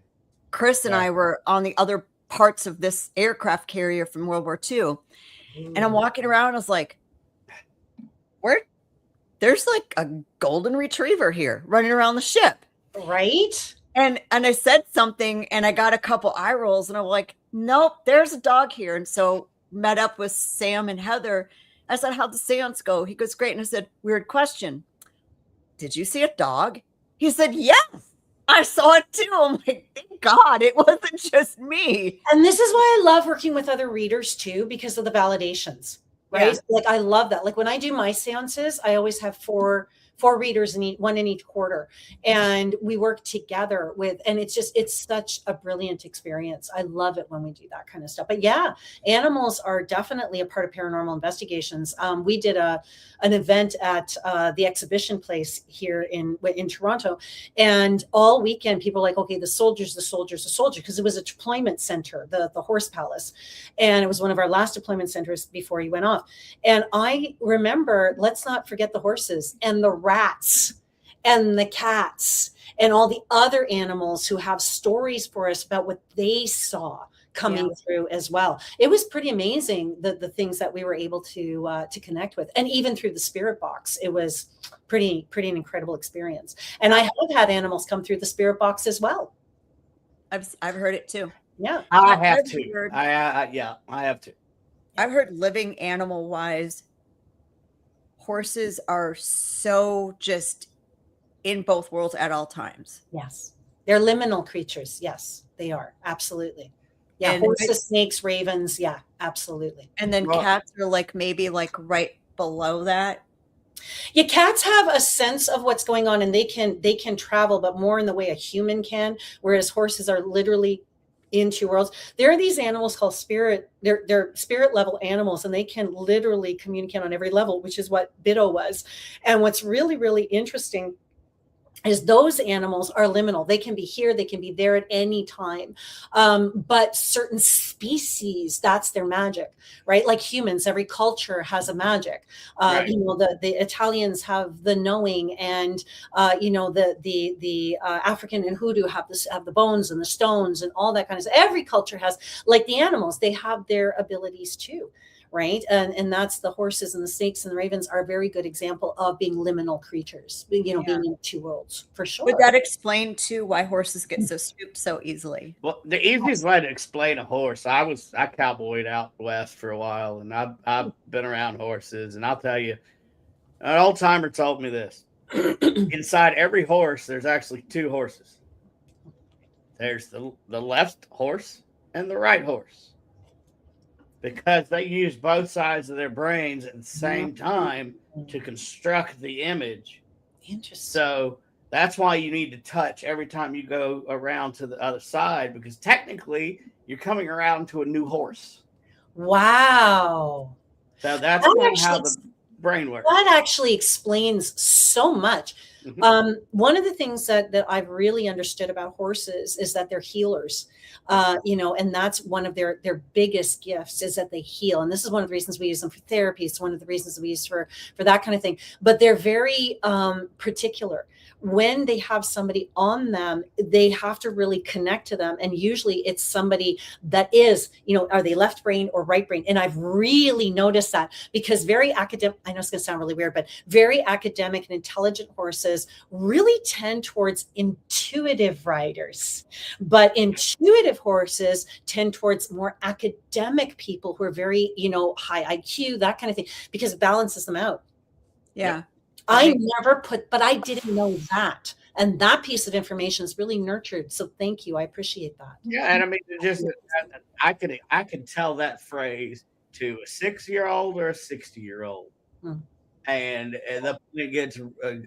Chris and I were on the other parts of this aircraft carrier from World War II. And I'm walking around. I was like, there's like a golden retriever here running around the ship. Right? And I said something and I got a couple eye rolls and I'm like, nope, there's a dog here. And so met up with Sam and Heather. I said, how'd the seance go? He goes, great. And I said, weird question. Did you see a dog? He said, yes, I saw it too. I'm like, thank God it wasn't just me. And this is why I love working with other readers too, because of the validations, right? Yeah. Like I love that. Like when I do my seances, I always have four readers one in each quarter, and we work together and it's such a brilliant experience. I love it when we do that kind of stuff. But yeah, animals are definitely a part of paranormal investigations. We did an event at the exhibition place here in Toronto, and all weekend people were like, okay, the soldiers, because it was a deployment center, the Horse Palace, and it was one of our last deployment centers before he went off. And I remember, let's not forget the horses and the rats and the cats and all the other animals who have stories for us about what they saw coming through as well. It was pretty amazing the things that we were able to connect with, and even through the spirit box, it was pretty an incredible experience. And I have had animals come through the spirit box as well. I've heard it too. Yeah, I have to. I have to. I've heard living animal wise, horses are so just in both worlds at all times. Yes, they're liminal creatures. Yes, they are. Absolutely. Yeah, And horses, snakes, ravens. Yeah, absolutely. And then cats are like maybe like right below that. Yeah, cats have a sense of what's going on, and they can travel, but more in the way a human can, whereas horses are literally in two worlds. There are these animals called spirit. They're spirit level animals, and they can literally communicate on every level, which is what Bido was. And what's really, really interesting is those animals are liminal. They can be here, they can be there at any time. But certain species, that's their magic, right? Like humans, every culture has a magic. Right. You know, the Italians have the knowing, and you know, the African and Hoodoo have the bones and the stones and all that kind of stuff. Every culture has, like the animals, they have their abilities too. Right. And that's the horses and the snakes and the ravens are a very good example of being liminal creatures, you know, being in two worlds for sure. Would that explain too why horses get so spooked so easily? Well, the easiest way to explain a horse, I cowboyed out west for a while, and I've been around horses, and I'll tell you, an old timer told me this. Inside every horse, there's actually two horses. There's the left horse and the right horse. Because they use both sides of their brains at the same time to construct the image. Interesting. So that's why you need to touch every time you go around to the other side, because technically you're coming around to a new horse. Wow. So that's how the brain works. That actually explains so much. One of the things that I've really understood about horses is that they're healers, and that's one of their biggest gifts is that they heal. And this is one of the reasons we use them for therapy. It's one of the reasons we use for that kind of thing. But they're very particular. When they have somebody on them, they have to really connect to them. And usually it's somebody that is, are they left brain or right brain? And I've really noticed that because very academic, I know it's going to sound really weird, but very academic and intelligent horses really tend towards intuitive riders. But intuitive horses tend towards more academic people who are very, high IQ, that kind of thing, because it balances them out. Yeah. I but I didn't know that. And that piece of information is really nurtured. So thank you. I appreciate that. Yeah. And I mean, I can tell that phrase to a 6-year-old or a 60-year-old. And the point gets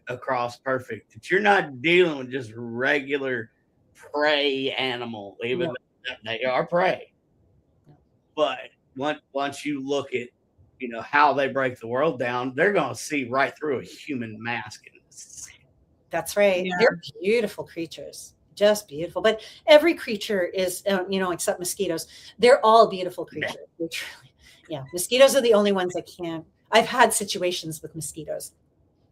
across perfect that you're not dealing with just regular prey animal, even though they are prey. But once you look at how they break the world down, they're going to see right through a human mask. That's right. Yeah. They're beautiful creatures, just beautiful. But every creature is, except mosquitoes. They're all beautiful creatures. Yeah. Mosquitoes are the only ones that can't. I've had situations with mosquitoes.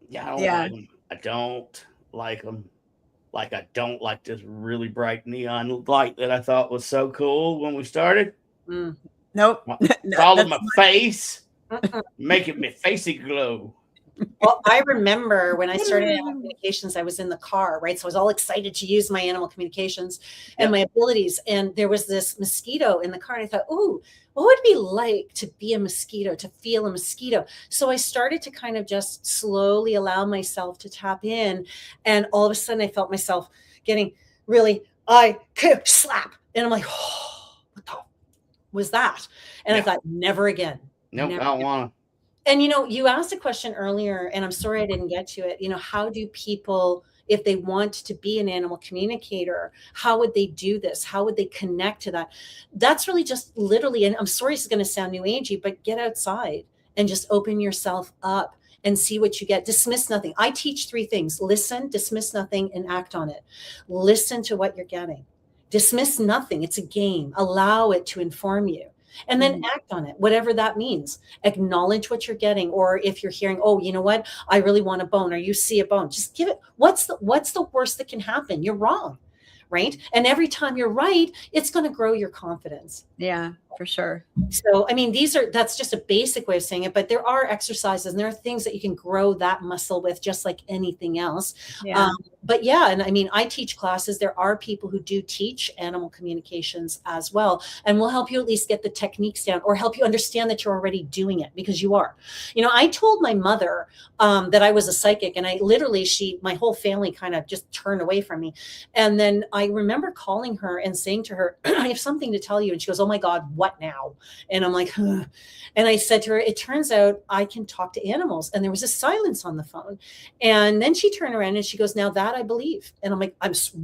Yeah. I don't like them. Like I don't like this really bright neon light that I thought was so cool when we started. Nope. All in my face. Making my facey glow. Well, I remember when I started animal communications, I was in the car, right? So I was all excited to use my animal communications and my abilities. And there was this mosquito in the car. And I thought, ooh, what would it be like to be a mosquito, to feel a mosquito? So I started to kind of just slowly allow myself to tap in. And all of a sudden I felt myself getting really, slap. And I'm like, oh, what the was that? And I thought, never again. Nope, I don't want to. And, you asked a question earlier, and I'm sorry I didn't get to it. How do people, if they want to be an animal communicator, how would they do this? How would they connect to that? That's really just literally, and I'm sorry this is going to sound new agey, but get outside and just open yourself up and see what you get. Dismiss nothing. I teach 3 things: listen, dismiss nothing, and act on it. Listen to what you're getting. Dismiss nothing. It's a game. Allow it to inform you. And then act on it, whatever that means. Acknowledge what you're getting. Or if you're hearing, oh, you know what? I really want a bone, or you see a bone, just give it. What's the worst that can happen? You're wrong, right? And every time you're right, it's going to grow your confidence. Yeah, for sure. So, I mean, that's just a basic way of saying it, but there are exercises and there are things that you can grow that muscle with, just like anything else. Yeah. But yeah, and I mean, I teach classes. There are people who do teach animal communications as well, and we'll help you at least get the techniques down, or help you understand that you're already doing it, because you are. I told my mother that I was a psychic, and I literally, my whole family kind of just turned away from me. And then I remember calling her and saying to her, I have something to tell you. And she goes, oh my God, what now? And I'm like, huh. And I said to her, it turns out I can talk to animals. And there was a silence on the phone. And then she turned around and she goes, now that I believe. And I'm like,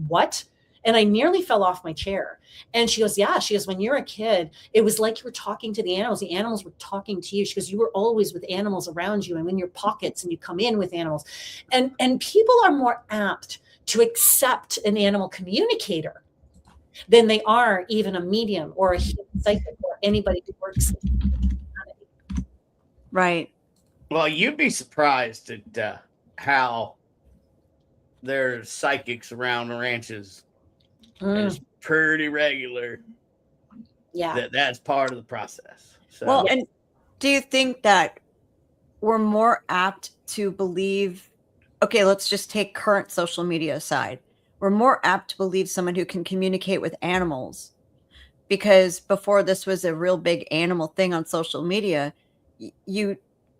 what? And I nearly fell off my chair. And she goes, yeah. She goes, when you're a kid, it was like you were talking to the animals. The animals were talking to you. She goes, you were always with animals around you and in your pockets, and you come in with animals. And people are more apt to accept an animal communicator than they are even a medium or a psychic or anybody who works in humanity. Right. Well, you'd be surprised at how there's psychics around the ranches. And it's pretty regular. Yeah. That's part of the process. So. Well, and do you think that we're more apt to believe, okay, let's just take current social media aside. We're more apt to believe someone who can communicate with animals, because before this was a real big animal thing on social media,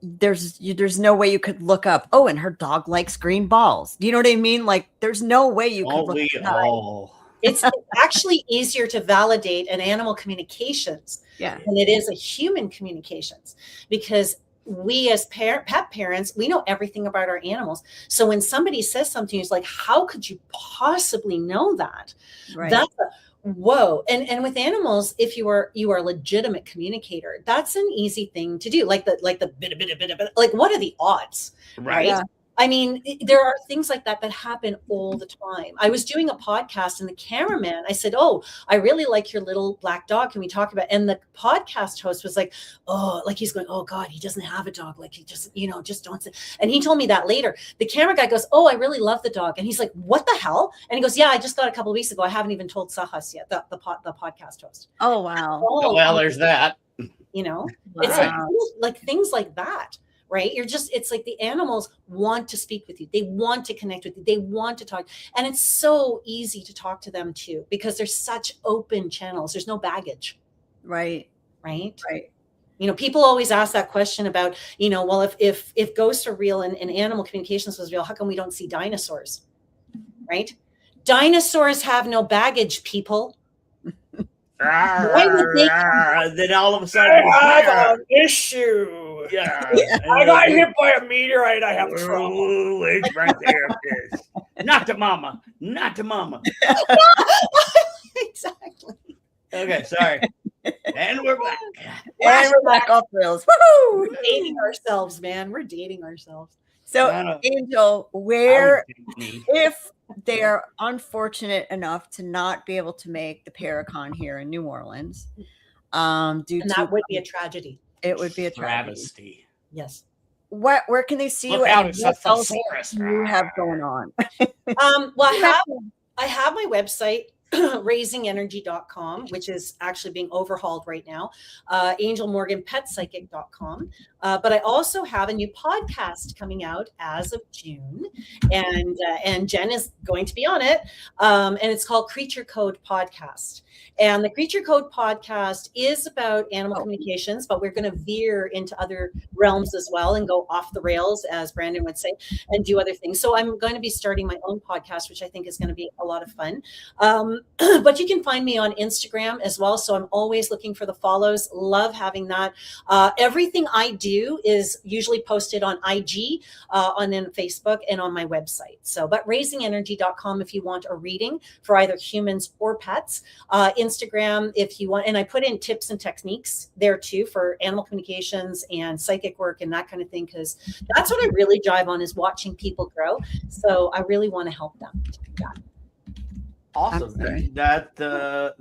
there's no way you could look up, oh, and her dog likes green balls. Do you know what I mean? Like, there's no way you could look it up. It's actually easier to validate an animal communications than it is a human communications, because we as pet parents, we know everything about our animals. So when somebody says something, it's like, how could you possibly know that? Right. That's whoa. And with animals, if you are a legitimate communicator, that's an easy thing to do. Like the bit, like what are the odds? Right. I mean, there are things like that happen all the time. I was doing a podcast and the cameraman, I said, "Oh, I really like your little black dog. Can we talk about?" And the podcast host was like, "Oh," like he's going, "Oh God, he doesn't have a dog. Like he just, just don't say." And he told me that later. The camera guy goes, "Oh, I really love the dog." And he's like, "What the hell?" And he goes, "Yeah, I just got a couple of weeks ago. I haven't even told Sahas yet, the podcast host." Oh, wow. Oh, well, there's that. Wow. It's like things like that. Right? It's like the animals want to speak with you. They want to connect with you. They want to talk. And it's so easy to talk to them too, because there's such open channels. There's no baggage. Right. People always ask that question about, well, if ghosts are real and animal communications was real, how come we don't see dinosaurs? Right? Dinosaurs have no baggage, people. Then all of a sudden, I have an issue. Yeah. I got hit by a meteorite. I have trauma. Oh, it's right there. Not to mama. Exactly. Okay, sorry. And we're back. And we're back off rails. Woohoo! We're dating ourselves, man. We're dating ourselves. So, Angel, if they are unfortunate enough to not be able to make the Paracon here in New Orleans, that would be a tragedy. It would be a travesty. Yes. Where can they see Look you? out, And it's what a else thesaurus. do you have going on? Well, I have my website, raisingenergy.com, which is actually being overhauled right now, angelmorganpetpsychic.com. But I also have a new podcast coming out as of June, and Jen is going to be on it, and it's called Creature Code Podcast. And the Creature Code Podcast is about animal communications, but we're going to veer into other realms as well and go off the rails, as Brandon would say, and do other things. So I'm going to be starting my own podcast, which I think is going to be a lot of fun. But you can find me on Instagram as well. So I'm always looking for the follows. Love having that. Everything I do is usually posted on IG, on Facebook, and on my website. But raisingenergy.com if you want a reading for either humans or pets. Instagram if you want, and I put in tips and techniques there too for animal communications and psychic work and that kind of thing, because that's what I really drive on, is watching people grow. So I really want to help them. Yeah. Awesome. And that the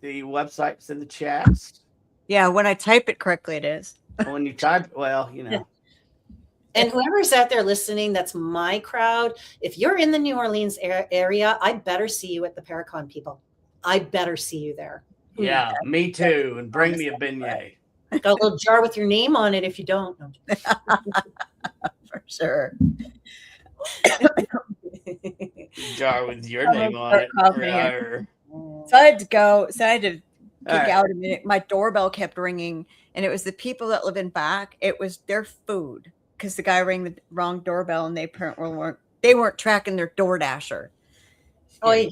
website's in the chats. Yeah, when I type it correctly, it is. When you type, And whoever's out there listening, that's my crowd. If you're in the New Orleans area, I better see you at the Paracon, people. I better see you there. Yeah, me too. And bring me a beignet. Got a little jar with your name on it if you don't. For sure. Jar with your name on it. So I had to go. So I had to kick out a minute. My doorbell kept ringing, and it was the people that live in back. It was their food, because the guy rang the wrong doorbell, and they weren't tracking their DoorDasher. Oh,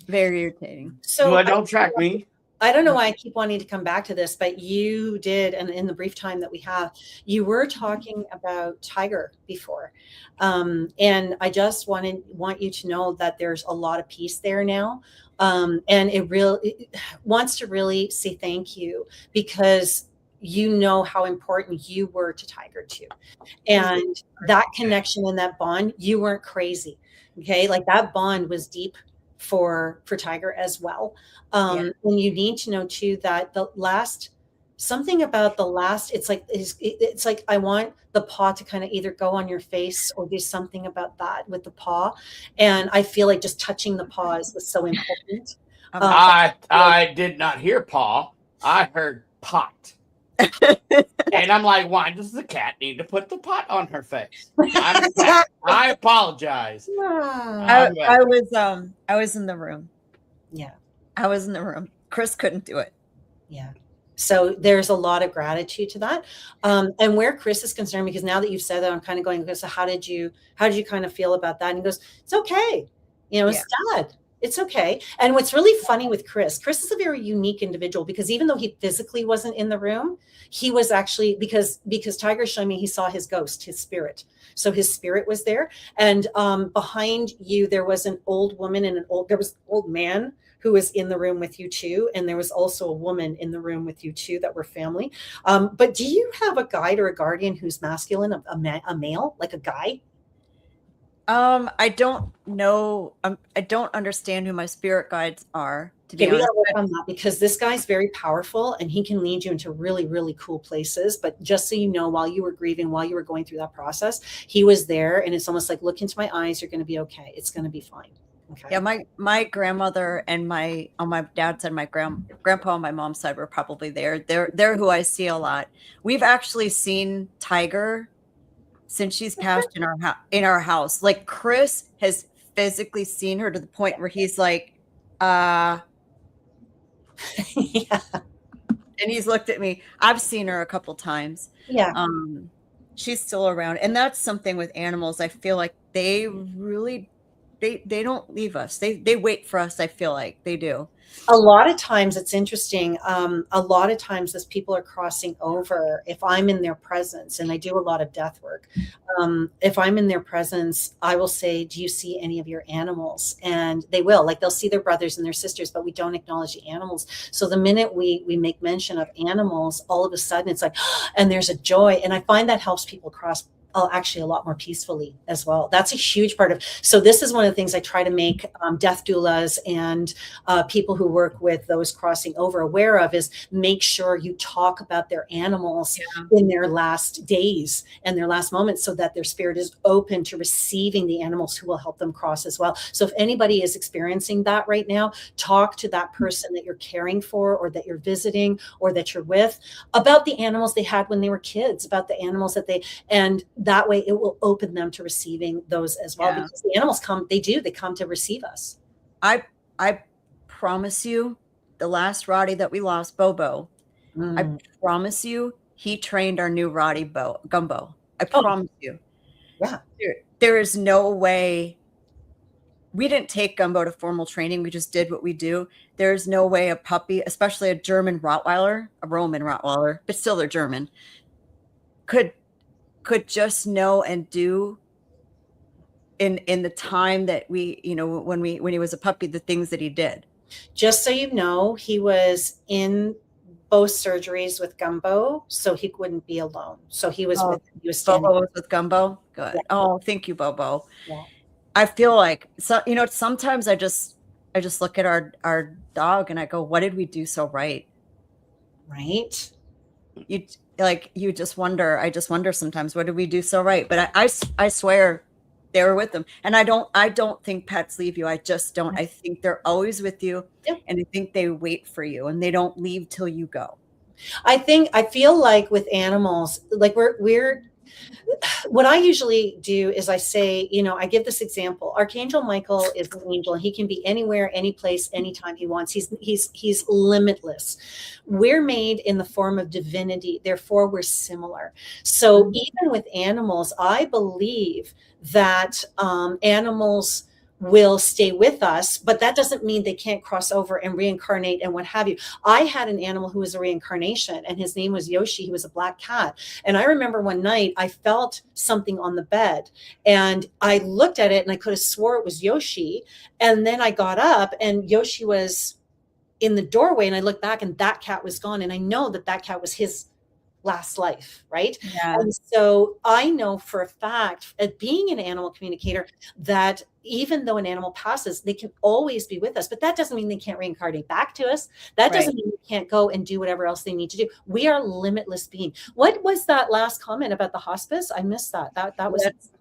very irritating. So don't track me. I don't know why I keep wanting to come back to this, but you did, and in the brief time that we have, you were talking about Tiger before, and I just want you to know that there's a lot of peace there now, and it wants to really say thank you, because you know how important you were to Tiger too, and that connection and that bond. You weren't crazy, okay? Like that bond was deep for Tiger as well. And you need to know too that it's like I want the paw to kind of either go on your face or do something about that with the paw. And I feel like just touching the paws was so important. I did not hear paw. I heard pot. And I'm like, why does the cat need to put the pot on her face? I apologize. I was in the room. Yeah. I was in the room. Chris couldn't do it. Yeah. So there's a lot of gratitude to that. And where Chris is concerned, because now that you've said that, I'm kind of going, so how did you kind of feel about that? And he goes, it's okay. It's sad. It's okay. And what's really funny with Chris is a very unique individual, because even though he physically wasn't in the room, he was actually, because Tiger showed me, he saw his ghost, his spirit. So his spirit was there. And behind you, there was an old woman and there was an old man who was in the room with you too. And there was also a woman in the room with you too that were family. But do you have a guide or a guardian who's masculine, a male, like a guy? I don't know. I don't understand who my spirit guides are, to be Okay, we honest. gotta work on that because this guy's very powerful and he can lead you into really, really cool places. But just so you know, while you were grieving, while you were going through that process, he was there, and it's almost like, look into my eyes, you're going to be okay. It's going to be fine. Okay. Yeah, my grandmother and on my dad's side, my grandpa on my mom's side were probably there. They're who I see a lot. We've actually seen Tiger since she's passed in our house. Like, Chris has physically seen her to the point where he's like, Yeah. and he's looked at me. I've seen her a couple times. Yeah. She's still around. And that's something with animals. I feel like they really, they don't leave us. They wait for us. I feel like they do. A lot of times it's interesting. A lot of times as people are crossing over, if I'm in their presence, and I do a lot of death work, if I'm in their presence, I will say, do you see any of your animals? And they will, like, they'll see their brothers and their sisters, but we don't acknowledge the animals. So the minute we make mention of animals, all of a sudden it's like, and there's a joy. And I find that helps people cross actually a lot more peacefully as well. That's a huge part of, so this is one of the things I try to make death doulas and people who work with those crossing over aware of, is make sure you talk about their animals in their last days and their last moments, so that their spirit is open to receiving the animals who will help them cross as well. So if anybody is experiencing that right now, talk to that person that you're caring for, or that you're visiting, or that you're with, about the animals they had when they were kids, about the animals that and that way it will open them to receiving those as well. Because the animals they come to receive us. I promise you, the last Roddy that we lost, Bobo, I promise you, he trained our new Roddy Gumbo. I promise you. Yeah. There is no way. We didn't take Gumbo to formal training. We just did what we do. There's no way a puppy, especially a German Rottweiler, a Roman Rottweiler, but still they're German, could just know and do in the time that we, when he was a puppy, the things that he did. Just so you know, he was in both surgeries with Gumbo, so he wouldn't be alone. So he was standing. Bobo was with Gumbo. Good. Yeah. Oh, thank you, Bobo. Yeah. I feel like, so sometimes I just look at our dog and I go, what did we do so right? Right. You just wonder. I just wonder sometimes, what did we do so right? But I swear they were with them. And I don't think pets leave you. I just don't. I think they're always with you. Yep. And I think they wait for you and they don't leave till you go. I feel like with animals, like what I usually do is I say, I give this example. Archangel Michael is an angel, and he can be anywhere, any place, anytime he wants. He's limitless. We're made in the form of divinity, therefore we're similar. So even with animals, I believe that animals will stay with us, but that doesn't mean they can't cross over and reincarnate and what have you. I had an animal who was a reincarnation, and his name was Yoshi. He was a black cat. And I remember one night I felt something on the bed, and I looked at it and I could have swore it was Yoshi. And then I got up and Yoshi was in the doorway, and I looked back and that cat was gone. And I know that cat was his last life, right? Yeah. And so I know for a fact, at being an animal communicator, that even though an animal passes, they can always be with us. But that doesn't mean they can't reincarnate back to us. That doesn't mean they can't go and do whatever else they need to do. We are limitless beings. What was that last comment about the hospice? I missed that.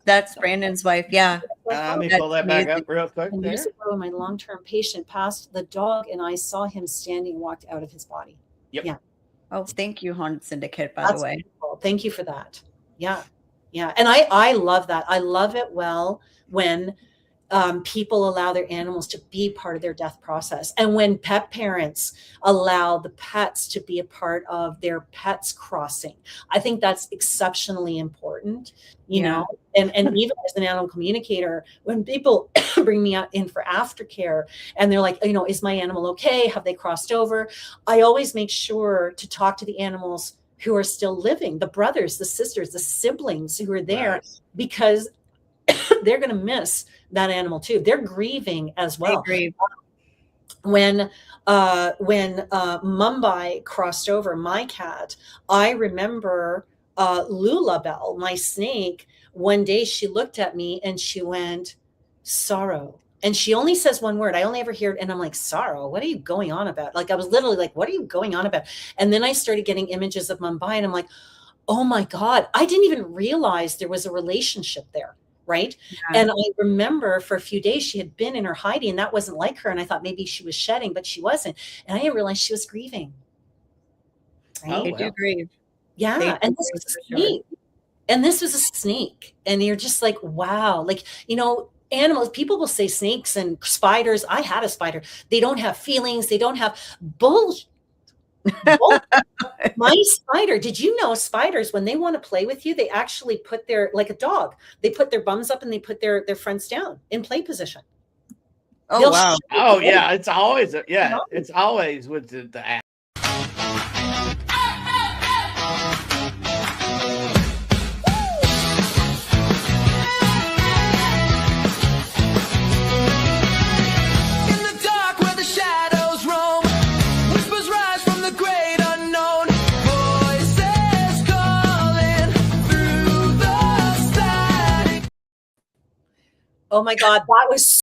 That's Brandon's wife. Yeah. Let me pull that back up real quick. And years ago, when my long-term patient passed, the dog and I saw him standing, walked out of his body. Yep. Yeah. Oh, thank you, Haunted Syndicate, by the way. Beautiful. Thank you for that. Yeah. Yeah. And I love that. I love it when people allow their animals to be part of their death process. And when pet parents allow the pets to be a part of their pets crossing, I think that's exceptionally important, you know, and even as an animal communicator, when people bring me out in for aftercare and they're like, is my animal okay? Have they crossed over? I always make sure to talk to the animals who are still living, the brothers, the sisters, the siblings who are there, because they're going to miss that animal too. They're grieving as well. when Mumbai crossed over, my cat, I remember Lulabelle, my snake, one day she looked at me and she went, sorrow. And she only says one word. I only ever hear it. And I'm like, sorrow, what are you going on about? Like, I was literally like, what are you going on about? And then I started getting images of Mumbai and I'm like, oh my God, I didn't even realize there was a relationship there. Right. Yeah. And I remember for a few days she had been in her hiding and that wasn't like her. And I thought maybe she was shedding, but she wasn't. And I didn't realize she was grieving. Right? Oh, do grieve. Yeah. And this was a snake. And this was a snake. And you're just like, wow. Like, you know, animals, people will say snakes and spiders. I had a spider. They don't have feelings. They don't have bullshit. My spider, did you know spiders, when they want to play with you, they actually put their, like a dog, they put their bums up and they put their fronts down in play position. Oh, wow. Oh, yeah. It's always, it's always with the app. Oh my God, that was